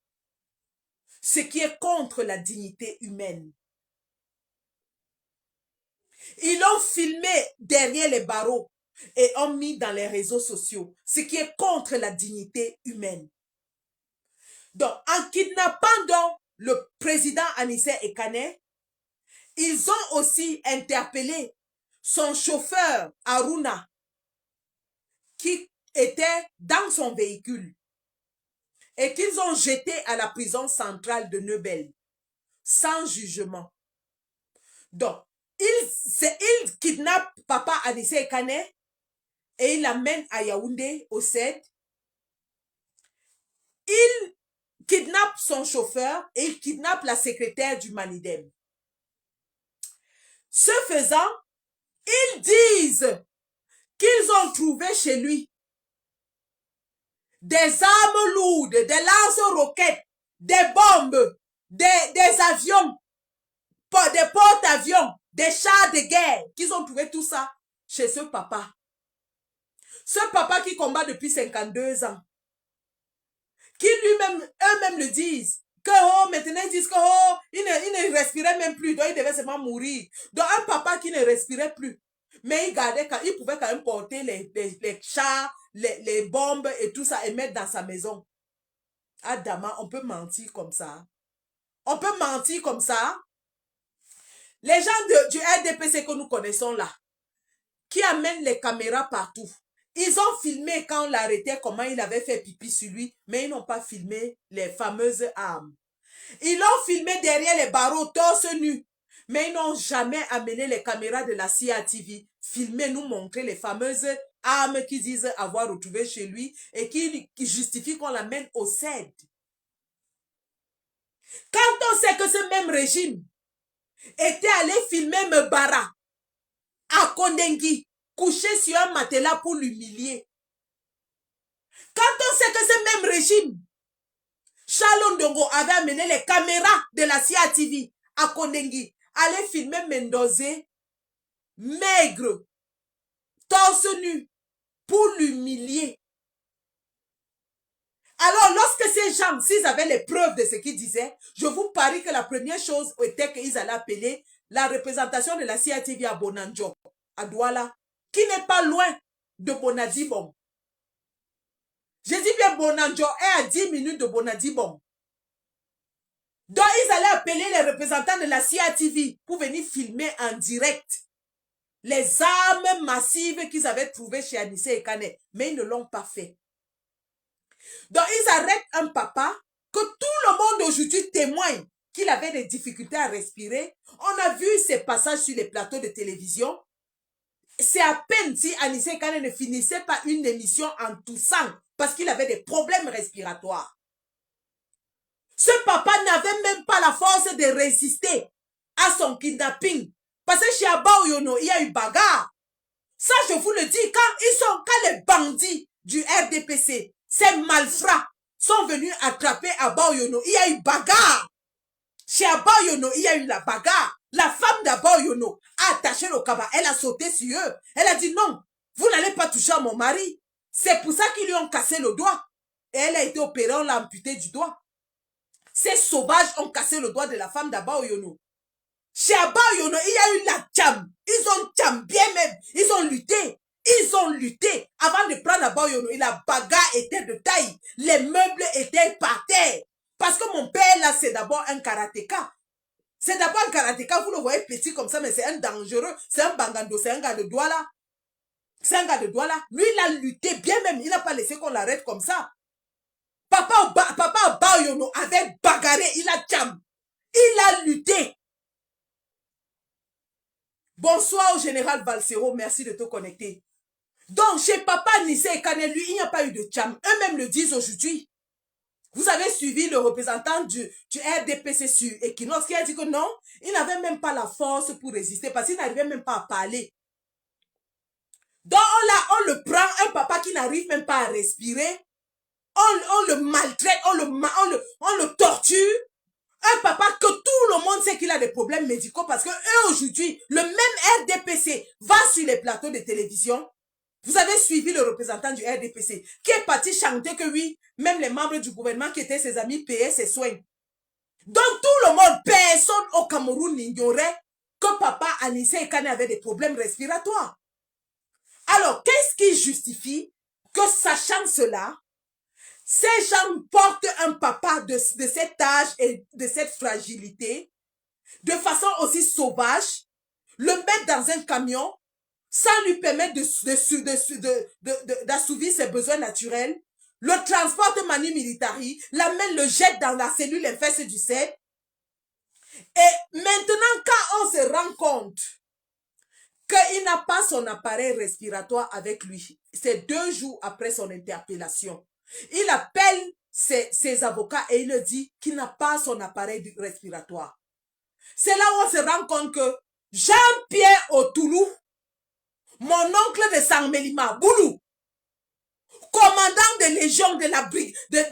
Ce qui est contre la dignité humaine. Ils l'ont filmé derrière les barreaux et ont mis dans les réseaux sociaux, ce qui est contre la dignité humaine. Donc, en kidnappant donc le président Anissé Ekane, ils ont aussi interpellé son chauffeur Aruna, qui était dans son véhicule, et qu'ils ont jeté à la prison centrale de Neubel, sans jugement. Donc, il kidnappe papa Anissé Ekane et il l'amène à Yaoundé, au CED. Il kidnappe son chauffeur et il kidnappe la secrétaire du Manidem. Ce faisant, ils disent qu'ils ont trouvé chez lui des armes lourdes, des lance-roquettes, des bombes, des avions, des porte-avions, des chars de guerre, qu'ils ont trouvé tout ça chez ce papa. Ce papa qui combat depuis 52 ans. Qui lui-même, eux-mêmes le disent. Que oh, maintenant ils disent que oh, il ne respirait même plus, donc il devait seulement mourir. Donc un papa qui ne respirait plus. Mais il pouvait quand même porter les chars, les bombes et tout ça et mettre dans sa maison. Adama, on peut mentir comme ça. On peut mentir comme ça. Les gens du RDPC que nous connaissons là, qui amènent les caméras partout. Ils ont filmé quand on l'arrêtait, comment il avait fait pipi sur lui, mais ils n'ont pas filmé les fameuses armes. Ils l'ont filmé derrière les barreaux, torse nu, mais ils n'ont jamais amené les caméras de la CIA TV, filmer, nous montrer les fameuses armes qu'ils disent avoir retrouvées chez lui et qui justifient qu'on l'amène au CED. Quand on sait que ce même régime était allé filmer Mbara à Kondengi, couché sur un matelas pour l'humilier. Quand on sait que ce même régime, Charles Ndongo avait amené les caméras de la CIA TV à Kondengi, allait filmer Mendozé, maigre, torse nu, pour l'humilier. Alors, lorsque ces gens, s'ils avaient les preuves de ce qu'ils disaient, je vous parie que la première chose était qu'ils allaient appeler la représentation de la CIA TV à Bonanjo, à Douala, qui n'est pas loin de Bonadibon. Je dis bien Bonanjo est à 10 minutes de Bonadibon. Donc, ils allaient appeler les représentants de la CIA TV pour venir filmer en direct les armes massives qu'ils avaient trouvées chez Anissé Ekane. Mais ils ne l'ont pas fait. Donc, ils arrêtent un papa que tout le monde aujourd'hui témoigne qu'il avait des difficultés à respirer. On a vu ses passages sur les plateaux de télévision. C'est à peine si Anissé Ekane ne finissait pas une émission en toussant parce qu'il avait des problèmes respiratoires. Ce papa n'avait même pas la force de résister à son kidnapping. Parce que chez Abaoyono, il y a eu bagarre. Ça, je vous le dis, quand les bandits du RDPC, ces malfrats, sont venus attraper Abaoyono, il y a eu bagarre. Chez Abaoyono, il y a eu la bagarre. La femme d'Abaoyono a attaché le cabas. Elle a sauté sur eux. Elle a dit non, vous n'allez pas toucher à mon mari. C'est pour ça qu'ils lui ont cassé le doigt. Et elle a été opérée, on l'a amputée du doigt. Ces sauvages ont cassé le doigt de la femme d'Abaoyono. Chez Abaoyono, il y a eu la tcham. Ils ont tcham bien même. Ils ont lutté. Ils ont lutté. Avant de prendre Abaoyono, la bagarre était de taille. Les meubles étaient par terre. Parce que mon père, là, c'est d'abord un karatéka. C'est d'abord un karatéka. Vous le voyez petit comme ça, mais c'est un dangereux. C'est un bangando. C'est un gars de doigt là. C'est un gars de doigt là. Lui, il a lutté bien même. Il n'a pas laissé qu'on l'arrête comme ça. Papa Abaoyono avait bagarré. Il a tcham. Il a lutté. Bonsoir au général Valsero, merci de te connecter. Donc, chez Papa Nissé et Kane, lui, il n'y a pas eu de tcham. Eux-mêmes le disent aujourd'hui. Vous avez suivi le représentant du RDPC sur Equinox qui a dit que non, il n'avait même pas la force pour résister parce qu'il n'arrivait même pas à parler. Donc, on le prend, un papa qui n'arrive même pas à respirer. On le maltraite, on le torture. Un papa que tout le monde sait qu'il a des problèmes médicaux parce que eux aujourd'hui, le même RDPC va sur les plateaux de télévision. Vous avez suivi le représentant du RDPC qui est parti chanter que oui, même les membres du gouvernement qui étaient ses amis payaient ses soins. Donc tout le monde, personne au Cameroun n'ignorait que papa Anissé et Kane avait des problèmes respiratoires. Alors, qu'est-ce qui justifie que sachant cela, ces gens portent un papa de cet âge et de cette fragilité, de façon aussi sauvage, le mettre dans un camion, sans lui permettre d'assouvir ses besoins naturels, le transporte manu militari, l'amène, le jette dans la cellule infeste du cerveau. Et maintenant, quand on se rend compte qu'il n'a pas son appareil respiratoire avec lui, c'est 2 jours après son interpellation, il appelle ses avocats et il leur dit qu'il n'a pas son appareil respiratoire. C'est là où on se rend compte que Jean-Pierre Otoulou, mon oncle de Sangmelima, Boulou, commandant de légion de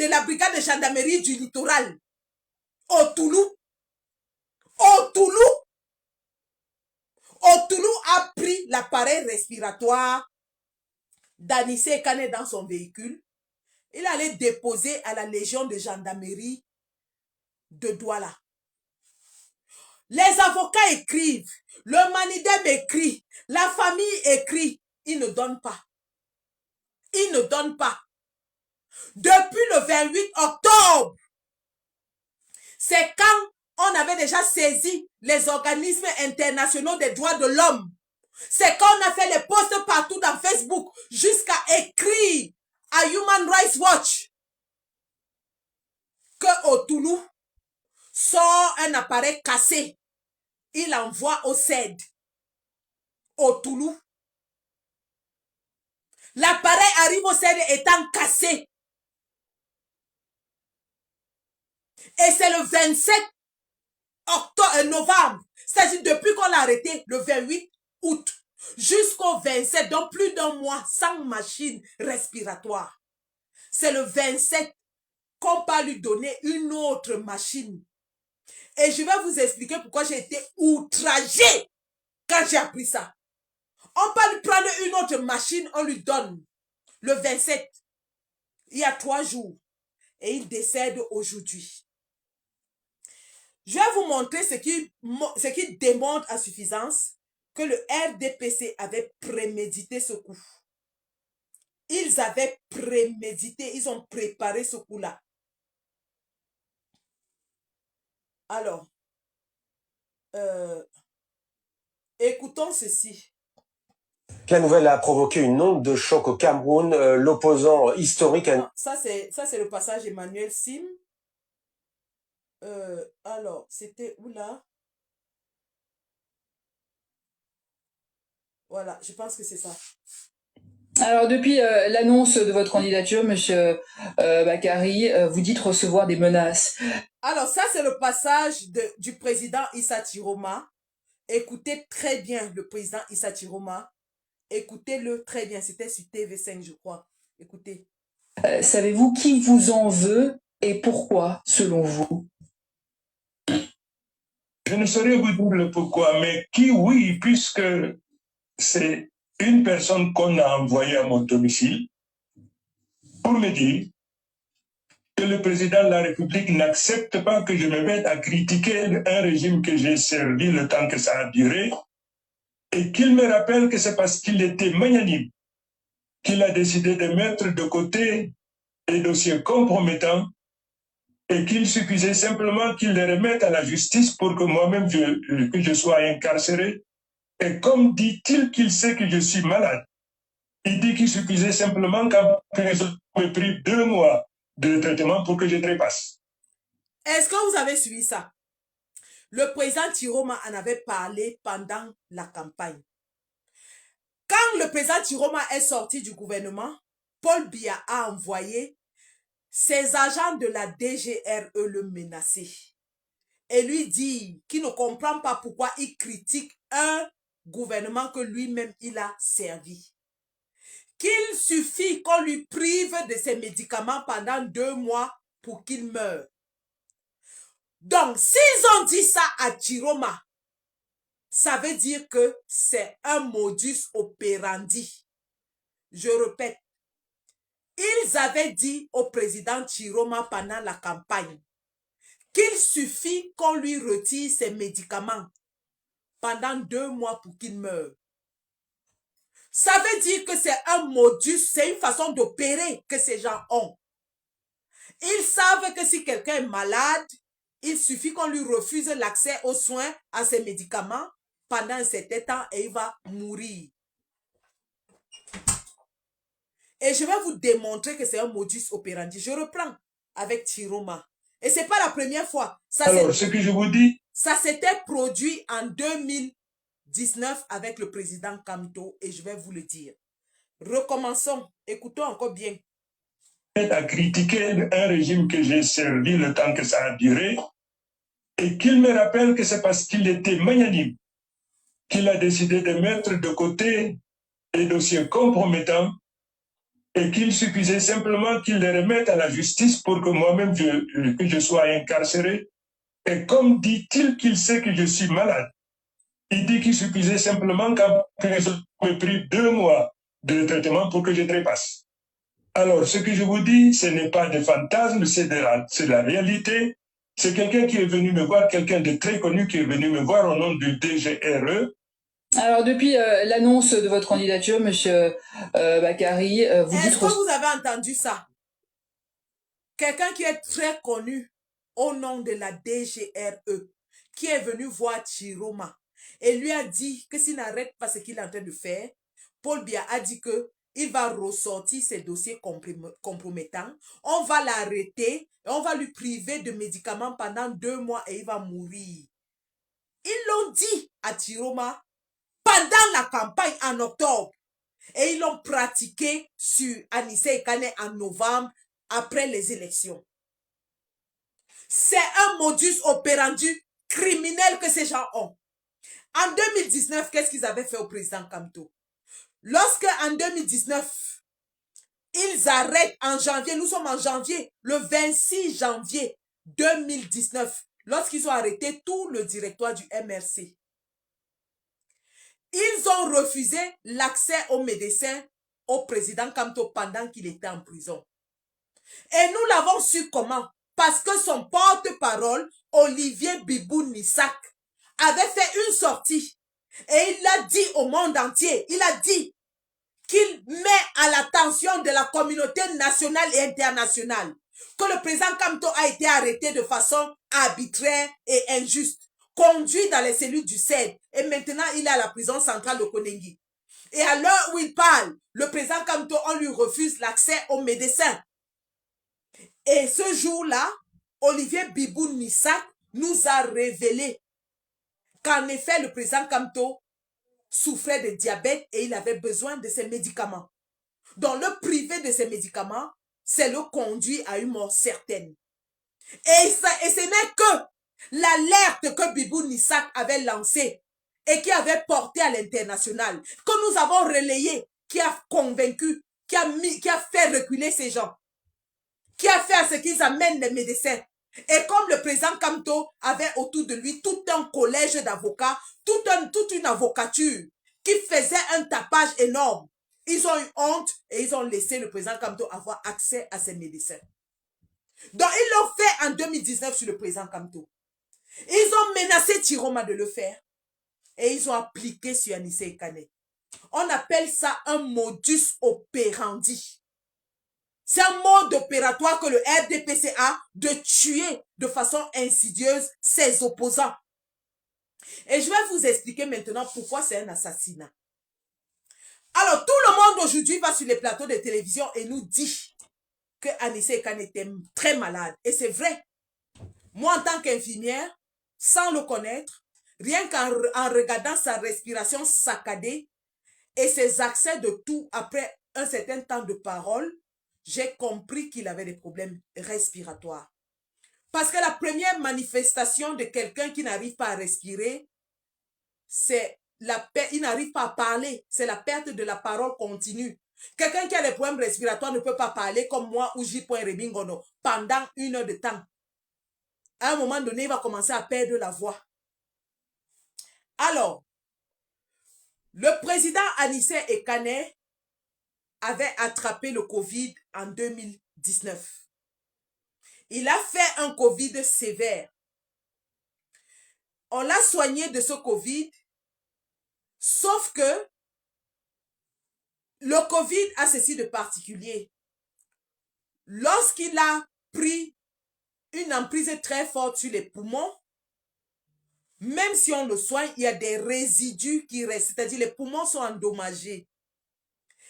la brigade de gendarmerie du littoral, Otoulou a pris l'appareil respiratoire d'Anissé Kane dans son véhicule. Il allait déposer à la légion de gendarmerie de Douala. Les avocats écrivent, le Manidem écrit, la famille écrit, ils ne donnent pas. Ils ne donnent pas. Depuis le 28 octobre, c'est quand on avait déjà saisi les organismes internationaux des droits de l'homme. C'est quand on a fait les posts partout dans Facebook, jusqu'à écrire à Human Rights Watch que Otoulou sort un appareil cassé. Il envoie au CED. Otoulou. L'appareil arrive au CED étant cassé. Et c'est le 27 novembre. C'est-à-dire depuis qu'on l'a arrêté le 28 août jusqu'au 27, donc plus d'un mois sans machine respiratoire. C'est le 27 qu'on va lui donner une autre machine. Et je vais vous expliquer pourquoi j'ai été outragée quand j'ai appris ça. On va lui prendre une autre machine, on lui donne le 27. Il y a 3 jours. Et il décède aujourd'hui. Je vais vous montrer ce qui démontre à suffisance que le RDPC avait prémédité ce coup. Ils avaient prémédité, ils ont préparé ce coup-là. Alors, écoutons ceci. La nouvelle a provoqué une onde de choc au Cameroun. L'opposant historique... Non, ça, c'est le passage Emmanuel Sim. Alors, c'était où là? Voilà, je pense que c'est ça. Alors, depuis l'annonce de votre candidature, Monsieur Bakary, vous dites recevoir des menaces. Alors, ça, c'est le passage du président Issa Chiroma. Écoutez très bien le président Issa Chiroma. Écoutez-le très bien. C'était sur TV5, je crois. Écoutez. Savez-vous qui vous en veut et pourquoi, selon vous? Je ne saurais vous dire le pourquoi, mais qui, oui, puisque c'est une personne qu'on a envoyée à mon domicile pour me dire que le président de la République n'accepte pas que je me mette à critiquer un régime que j'ai servi le temps que ça a duré et qu'il me rappelle que c'est parce qu'il était magnanime qu'il a décidé de mettre de côté les dossiers compromettants et qu'il suffisait simplement qu'il les remette à la justice pour que moi-même que je sois incarcéré. Et comme dit-il qu'il sait que je suis malade, il dit qu'il suffisait simplement qu'après je me prive 2 mois de traitement pour que je trépasse. Est-ce que vous avez suivi ça? Le président Chiroma en avait parlé pendant la campagne. Quand le président Chiroma est sorti du gouvernement, Paul Biya a envoyé ses agents de la DGRE le menacer et lui dire qu'il ne comprend pas pourquoi il critique un gouvernement que lui-même il a servi. Qu'il suffit qu'on lui prive de ses médicaments pendant 2 mois pour qu'il meure. Donc, s'ils ont dit ça à Chiroma, ça veut dire que c'est un modus operandi. Je répète, ils avaient dit au président Chiroma pendant la campagne qu'il suffit qu'on lui retire ses médicaments pendant 2 mois pour qu'il meure. Ça veut dire que c'est un modus, c'est une façon d'opérer que ces gens ont. Ils savent que si quelqu'un est malade, il suffit qu'on lui refuse l'accès aux soins, à ses médicaments pendant un certain temps et il va mourir. Et je vais vous démontrer que c'est un modus operandi. Je reprends avec Chiroma. Et ce n'est pas la première fois. Alors, ce que je vous dis... Ça s'était produit en 2019 avec le président Kamto et je vais vous le dire. Recommençons. Écoutons encore bien. À critiquer un régime que j'ai servi le temps que ça a duré et qu'il me rappelle que c'est parce qu'il était magnanime qu'il a décidé de mettre de côté les dossiers compromettants et qu'il suffisait simplement qu'il les remette à la justice pour que moi-même que je sois incarcéré. Et comme dit-il qu'il sait que je suis malade, il dit qu'il suffisait simplement qu'après je me prive 2 mois de traitement pour que je trépasse. Alors, ce que je vous dis, ce n'est pas des fantasmes, c'est la réalité. C'est quelqu'un qui est venu me voir, quelqu'un de très connu qui est venu me voir au nom du DGRE. Alors, depuis l'annonce de votre candidature, Monsieur Bakary, vous dites... Est-ce que vous avez entendu ça? Quelqu'un qui est très connu au nom de la DGRE, qui est venu voir Chiroma et lui a dit que s'il n'arrête pas ce qu'il est en train de faire, Paul Biya a dit que il va ressortir ses dossiers compromettants, on va l'arrêter et on va lui priver de médicaments pendant 2 mois et il va mourir. Ils l'ont dit à Chiroma pendant la campagne en octobre et ils l'ont pratiqué sur Anissé Ekane en novembre après les élections. C'est un modus operandi criminel que ces gens ont. En 2019, qu'est-ce qu'ils avaient fait au président Kamto? Lorsque en 2019, ils arrêtent en janvier, nous sommes en janvier, le 26 janvier 2019, lorsqu'ils ont arrêté tout le directoire du MRC. Ils ont refusé l'accès aux médecins au président Kamto pendant qu'il était en prison. Et nous l'avons su comment? Parce que son porte-parole, Olivier Bibou Nissak, avait fait une sortie. Et il a dit au monde entier, il a dit qu'il met à l'attention de la communauté nationale et internationale que le président Kamto a été arrêté de façon arbitraire et injuste, conduit dans les cellules du CED et maintenant il est à la prison centrale de Konengi. Et à l'heure où il parle, le président Kamto, on lui refuse l'accès aux médecins. Et ce jour-là, Olivier Bibou Nissak nous a révélé qu'en effet, le président Kamto souffrait de diabète et il avait besoin de ses médicaments. Donc, le privé de ces médicaments, c'est le conduit à une mort certaine. Et ce n'est que l'alerte que Bibou Nissak avait lancée et qui avait porté à l'international, que nous avons relayé, qui a convaincu, qui a fait reculer ces gens, qui a fait à ce qu'ils amènent les médecins. Et comme le président Kamto avait autour de lui tout un collège d'avocats, toute une avocature qui faisait un tapage énorme, ils ont eu honte et ils ont laissé le président Kamto avoir accès à ces médecins. Donc, ils l'ont fait en 2019 sur le président Kamto. Ils ont menacé Tiroma de le faire. Et ils ont appliqué sur Anissé Ekane. On appelle ça un modus operandi. C'est un mode opératoire que le RDPC a de tuer de façon insidieuse ses opposants. Et je vais vous expliquer maintenant pourquoi c'est un assassinat. Alors, tout le monde aujourd'hui va sur les plateaux de télévision et nous dit que Anissé Ekane était très malade. Et c'est vrai. Moi, en tant qu'infirmière, sans le connaître, rien qu'en regardant sa respiration saccadée et ses accès de toux après un certain temps de parole, j'ai compris qu'il avait des problèmes respiratoires. Parce que la première manifestation de quelqu'un qui n'arrive pas à respirer, c'est il n'arrive pas à parler. C'est la perte de la parole continue. Quelqu'un qui a des problèmes respiratoires ne peut pas parler comme moi ou J.Rebingono pendant 1 heure de temps. À un moment donné, il va commencer à perdre la voix. Alors, le président Anissé Ekane avait attrapé le Covid en 2019. Il a fait un Covid sévère. On l'a soigné de ce Covid, sauf que le Covid a ceci de particulier. Lorsqu'il a pris une emprise très forte sur les poumons, même si on le soigne, il y a des résidus qui restent, c'est-à-dire les poumons sont endommagés.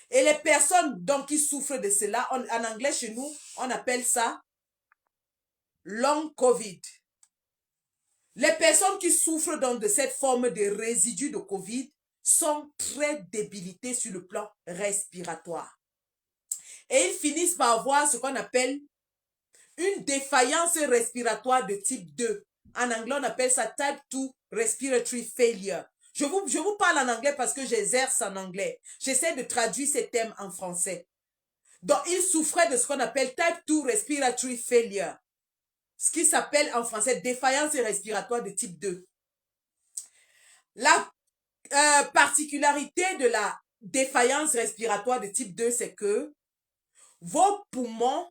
Et les personnes donc qui souffrent de cela, en anglais chez nous, on appelle ça long Covid. Les personnes qui souffrent donc de cette forme de résidus de Covid sont très débilitées sur le plan respiratoire. Et ils finissent par avoir ce qu'on appelle une défaillance respiratoire de type 2. En anglais, on appelle ça type 2 respiratory failure. Je vous parle en anglais parce que j'exerce en anglais. J'essaie de traduire ces termes en français. Donc, ils souffraient de ce qu'on appelle type 2 respiratory failure. Ce qui s'appelle en français défaillance respiratoire de type 2. La particularité de la défaillance respiratoire de type 2, c'est que vos poumons,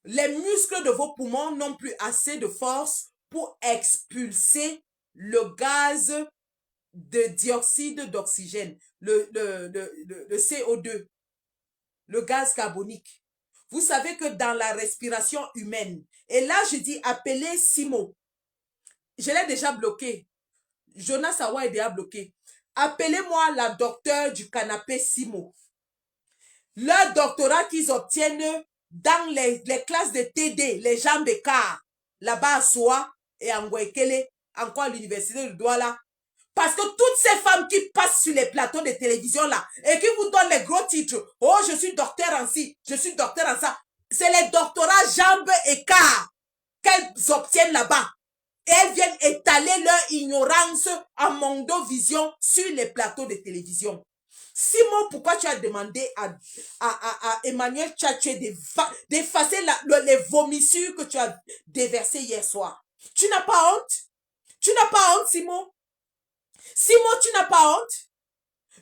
les muscles de vos poumons n'ont plus assez de force pour expulser le gaz de dioxyde d'oxygène, le CO2, le gaz carbonique. Vous savez que dans la respiration humaine, et là je dis appelez Simo, je l'ai déjà bloqué, Jonas Awa est déjà bloqué, appelez-moi la docteure du canapé Simo. Leur doctorat qu'ils obtiennent dans les classes de TD, les gens bécards, là-bas à Soa et à Ngwekele, encore à l'université de Douala. Parce que toutes ces femmes qui passent sur les plateaux de télévision là et qui vous donnent les gros titres, oh je suis docteur en ci, je suis docteur en ça, c'est les doctorats jambes écart qu'elles obtiennent là-bas. Et elles viennent étaler leur ignorance en Mondovision sur les plateaux de télévision. Simon, pourquoi tu as demandé à Emmanuel Tchatché d'effacer les vomissures que tu as déversées hier soir? Tu n'as pas honte? Tu n'as pas honte, Simon? Simon, tu n'as pas honte?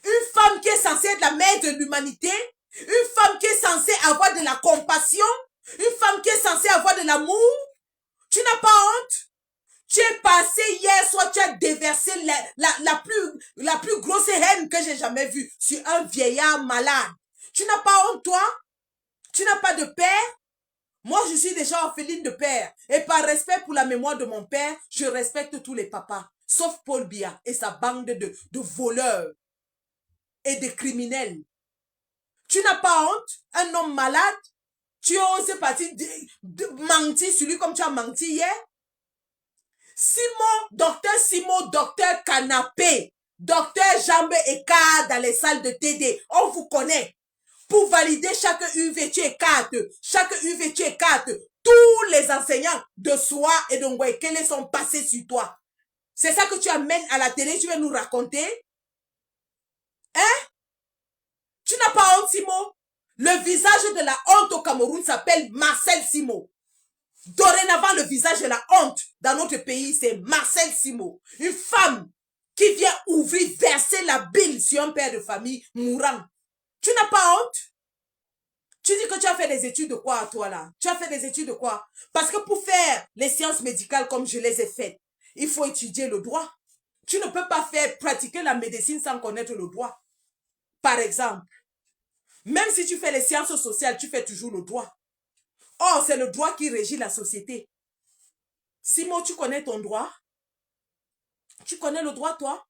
Une femme qui est censée être la mère de l'humanité, une femme qui est censée avoir de la compassion, une femme qui est censée avoir de l'amour, tu n'as pas honte? Tu es passé hier soir, tu as déversé la plus grosse haine que j'ai jamais vue sur un vieillard malade. Tu n'as pas honte, toi? Tu n'as pas de père? Moi, je suis déjà orpheline de père. Et par respect pour la mémoire de mon père, je respecte tous les papas, sauf Paul Biya et sa bande de voleurs et de criminels. Tu n'as pas honte? Un homme malade? Tu oses partir mentir sur lui comme tu as menti hier? Simon, docteur canapé, docteur jambes écart dans les salles de TD. On vous connaît. pour valider chaque UVT4, chaque UVT4, tous les enseignants de Soa et de Ngwekele sont passés sur toi. C'est ça que tu amènes à la télé, tu veux nous raconter? Hein? Tu n'as pas honte, Simo? Le visage de la honte au Cameroun s'appelle Marcel Simo. Dorénavant, le visage de la honte dans notre pays, c'est Marcel Simo. Une femme qui vient ouvrir, verser la bile sur un père de famille mourant. Tu n'as pas honte? Tu dis que tu as fait des études de quoi, toi, là? Tu as fait des études de quoi? Parce que pour faire les sciences médicales comme je les ai faites, il faut étudier le droit. Tu ne peux pas pratiquer la médecine sans connaître le droit. Par exemple, même si tu fais les sciences sociales, tu fais toujours le droit. Or, c'est le droit qui régit la société. Simo, tu connais ton droit? Tu connais le droit, toi?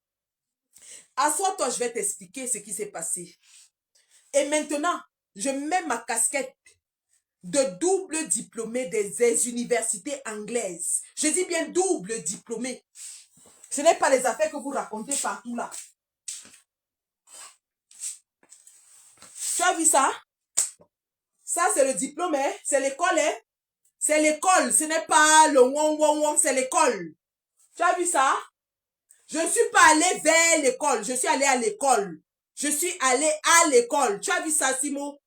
Assois-toi, je vais t'expliquer ce qui s'est passé. Et maintenant, je mets ma casquette de double diplômé des universités anglaises. Je dis bien double diplômé. Ce n'est pas les affaires que vous racontez partout là. Tu as vu ça? Ça, c'est le diplôme, hein? C'est l'école, hein? C'est l'école. Ce n'est pas le wong, c'est l'école. Tu as vu ça? Je ne suis pas allé vers l'école. Je suis allé à l'école. Je suis allé à l'école. Tu as vu ça, Simo?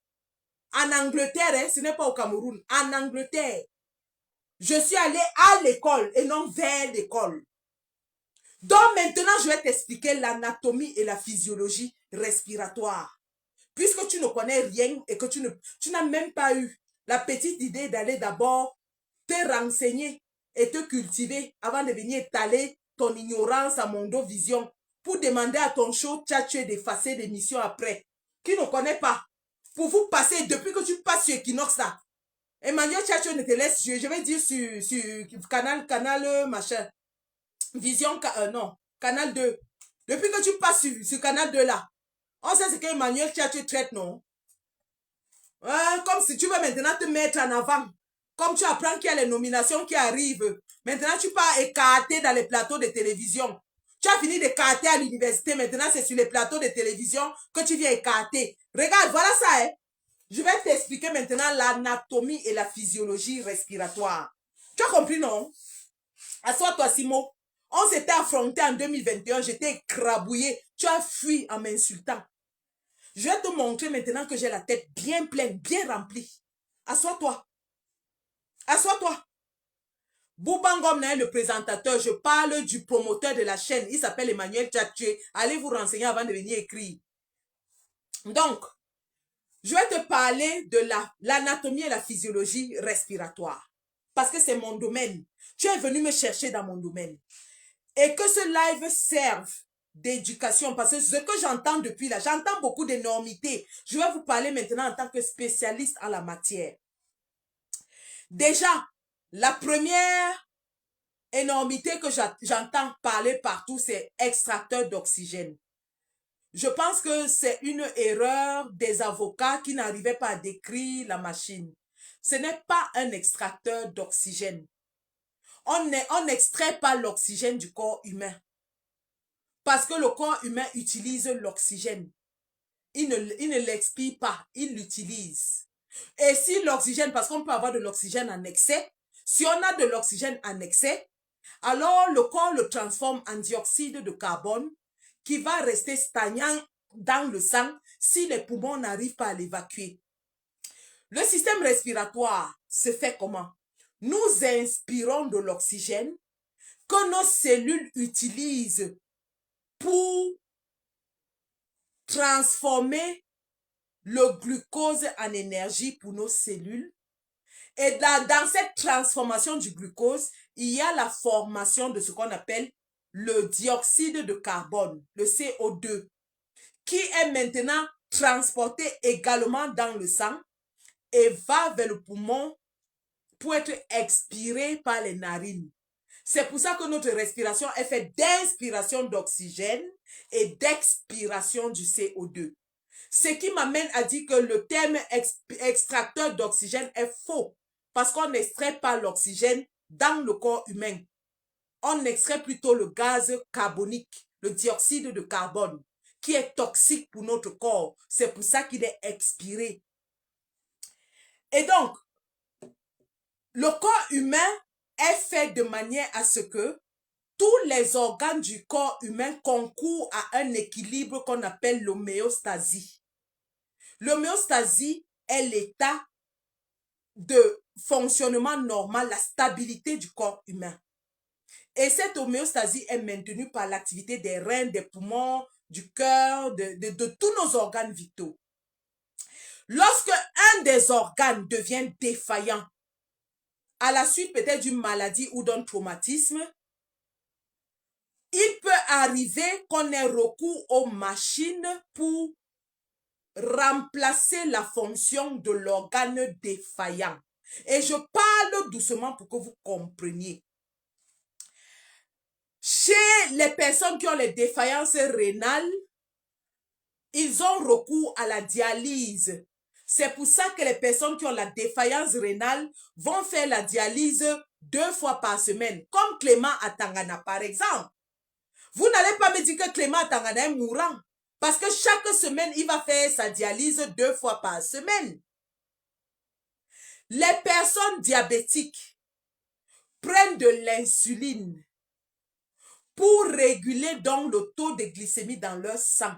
En Angleterre, hein? Ce n'est pas au Cameroun. En Angleterre. Je suis allé à l'école et non vers l'école. Donc maintenant, je vais t'expliquer l'anatomie et la physiologie respiratoire. Puisque tu ne connais rien et que tu n'as même pas eu la petite idée d'aller d'abord te renseigner et te cultiver avant de venir étaler ton ignorance à Mondovision pour demander à ton show tchatché d'effacer l'émission après. Qui ne connaît pas. Pour vous passer, depuis que tu passes sur Equinox là, Emmanuel Tchatcho ne te laisse, je vais dire sur canal machin, Vision, non, canal 2. Depuis que tu passes sur canal 2 là, on sait ce qu'Emmanuel Tchatcho traite, non? Comme si tu veux maintenant te mettre en avant. Comme tu apprends qu'il y a les nominations qui arrivent. Maintenant, tu pars écarter dans les plateaux de télévision. Tu as fini d'écarter à l'université. Maintenant, c'est sur les plateaux de télévision que tu viens écarter. Regarde, voilà ça, hein. Je vais t'expliquer maintenant l'anatomie et la physiologie respiratoire. Tu as compris, non? Assois-toi, Simo. On s'était affronté en 2021. J'étais écrabouillé. Tu as fui en m'insultant. Je vais te montrer maintenant que j'ai la tête bien pleine, bien remplie. Assois-toi. Assois-toi. Boubangom est le présentateur. Je parle du promoteur de la chaîne. Il s'appelle Emmanuel Tchatché. Allez vous renseigner avant de venir écrire. Donc, je vais te parler de l'anatomie et la physiologie respiratoire. Parce que c'est mon domaine. Tu es venu me chercher dans mon domaine. Et que ce live serve d'éducation. Parce que ce que j'entends depuis là, j'entends beaucoup d'énormités. Je vais vous parler maintenant en tant que spécialiste en la matière. Déjà, la première énormité que j'entends parler partout, c'est extracteur d'oxygène. Je pense que c'est une erreur des avocats qui n'arrivaient pas à décrire la machine. Ce n'est pas un extracteur d'oxygène. On n'extrait pas l'oxygène du corps humain. Parce que le corps humain utilise l'oxygène. Il ne l'expire pas, il l'utilise. Et si l'oxygène, parce qu'on peut avoir de l'oxygène en excès, si on a de l'oxygène en excès, alors le corps le transforme en dioxyde de carbone qui va rester stagnant dans le sang si les poumons n'arrivent pas à l'évacuer. Le système respiratoire se fait comment? Nous inspirons de l'oxygène que nos cellules utilisent pour transformer le glucose en énergie pour nos cellules. Et dans cette transformation du glucose, il y a la formation de ce qu'on appelle le dioxyde de carbone, le CO2, qui est maintenant transporté également dans le sang et va vers le poumon pour être expiré par les narines. C'est pour ça que notre respiration est faite d'inspiration d'oxygène et d'expiration du CO2. Ce qui m'amène à dire que le terme extracteur d'oxygène est faux parce qu'on n'extrait pas l'oxygène dans le corps humain. On extrait plutôt le gaz carbonique, le dioxyde de carbone, qui est toxique pour notre corps. C'est pour ça qu'il est expiré. Et donc, le corps humain est fait de manière à ce que tous les organes du corps humain concourent à un équilibre qu'on appelle l'homéostasie. L'homéostasie est l'état de fonctionnement normal, la stabilité du corps humain. Et cette homéostasie est maintenue par l'activité des reins, des poumons, du cœur, de tous nos organes vitaux. Lorsque un des organes devient défaillant, à la suite peut-être d'une maladie ou d'un traumatisme, il peut arriver qu'on ait recours aux machines pour remplacer la fonction de l'organe défaillant. Et je parle doucement pour que vous compreniez. Chez les personnes qui ont les défaillances rénales, ils ont recours à la dialyse. C'est pour ça que les personnes qui ont la défaillance rénale vont faire la dialyse 2 fois par semaine, comme Clément Atangana par exemple. Vous n'allez pas me dire que Clément Atangana est mourant, parce que chaque semaine, il va faire sa dialyse 2 fois par semaine. Les personnes diabétiques prennent de l'insuline pour réguler donc le taux de glycémie dans leur sang.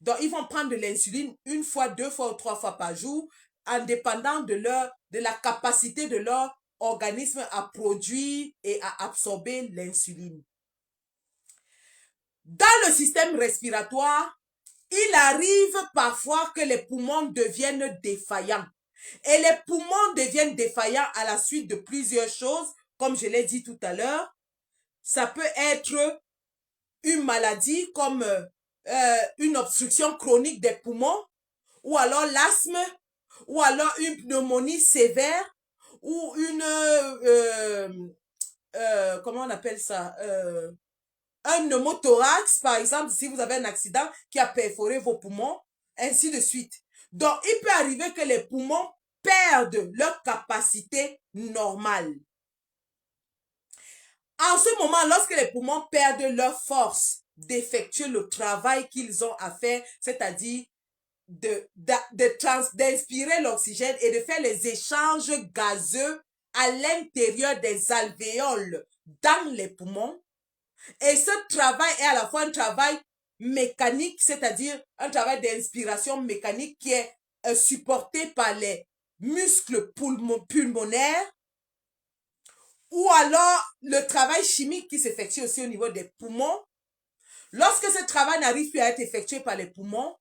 Donc, ils vont prendre de l'insuline 1 fois, 2 fois ou 3 fois par jour, en dépendant de la capacité de leur organisme à produire et à absorber l'insuline. Dans le système respiratoire, il arrive parfois que les poumons deviennent défaillants. Et les poumons deviennent défaillants à la suite de plusieurs choses, comme je l'ai dit tout à l'heure. Ça peut être une maladie comme une obstruction chronique des poumons, ou alors l'asthme, ou alors une pneumonie sévère, ou une, comment on appelle ça, un pneumothorax, par exemple, si vous avez un accident qui a perforé vos poumons, ainsi de suite. Donc, il peut arriver que les poumons perdent leur capacité normale. En ce moment, lorsque les poumons perdent leur force d'effectuer le travail qu'ils ont à faire, c'est-à-dire d'inspirer l'oxygène et de faire les échanges gazeux à l'intérieur des alvéoles dans les poumons, et ce travail est à la fois un travail mécanique, c'est-à-dire un travail d'inspiration mécanique qui est supporté par les muscles pulmonaires, ou alors le travail chimique qui s'effectue aussi au niveau des poumons. Lorsque ce travail n'arrive plus à être effectué par les poumons,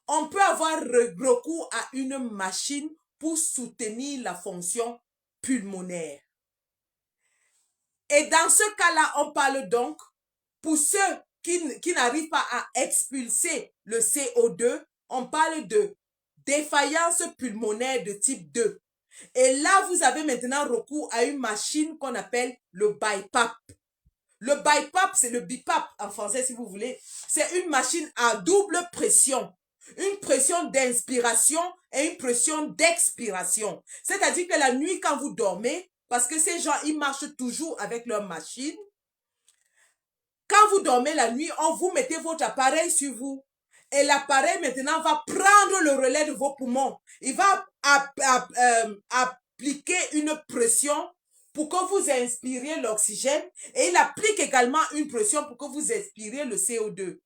on peut avoir recours à une machine pour soutenir la fonction pulmonaire. Et dans ce cas-là, on parle donc, pour ceux qui n'arrivent pas à expulser le CO2, on parle de défaillance pulmonaire de type 2. Et là, vous avez maintenant recours à une machine qu'on appelle le BiPAP. Le BiPAP, c'est le BiPAP en français si vous voulez. C'est une machine à double pression. Une pression d'inspiration et une pression d'expiration. C'est-à-dire que la nuit, quand vous dormez, parce que ces gens, ils marchent toujours avec leur machine. Quand vous dormez la nuit, vous mettez votre appareil sur vous. Et l'appareil maintenant va prendre le relais de vos poumons. Il va appliquer une pression pour que vous inspiriez l'oxygène. Et il applique également une pression pour que vous expiriez le CO2.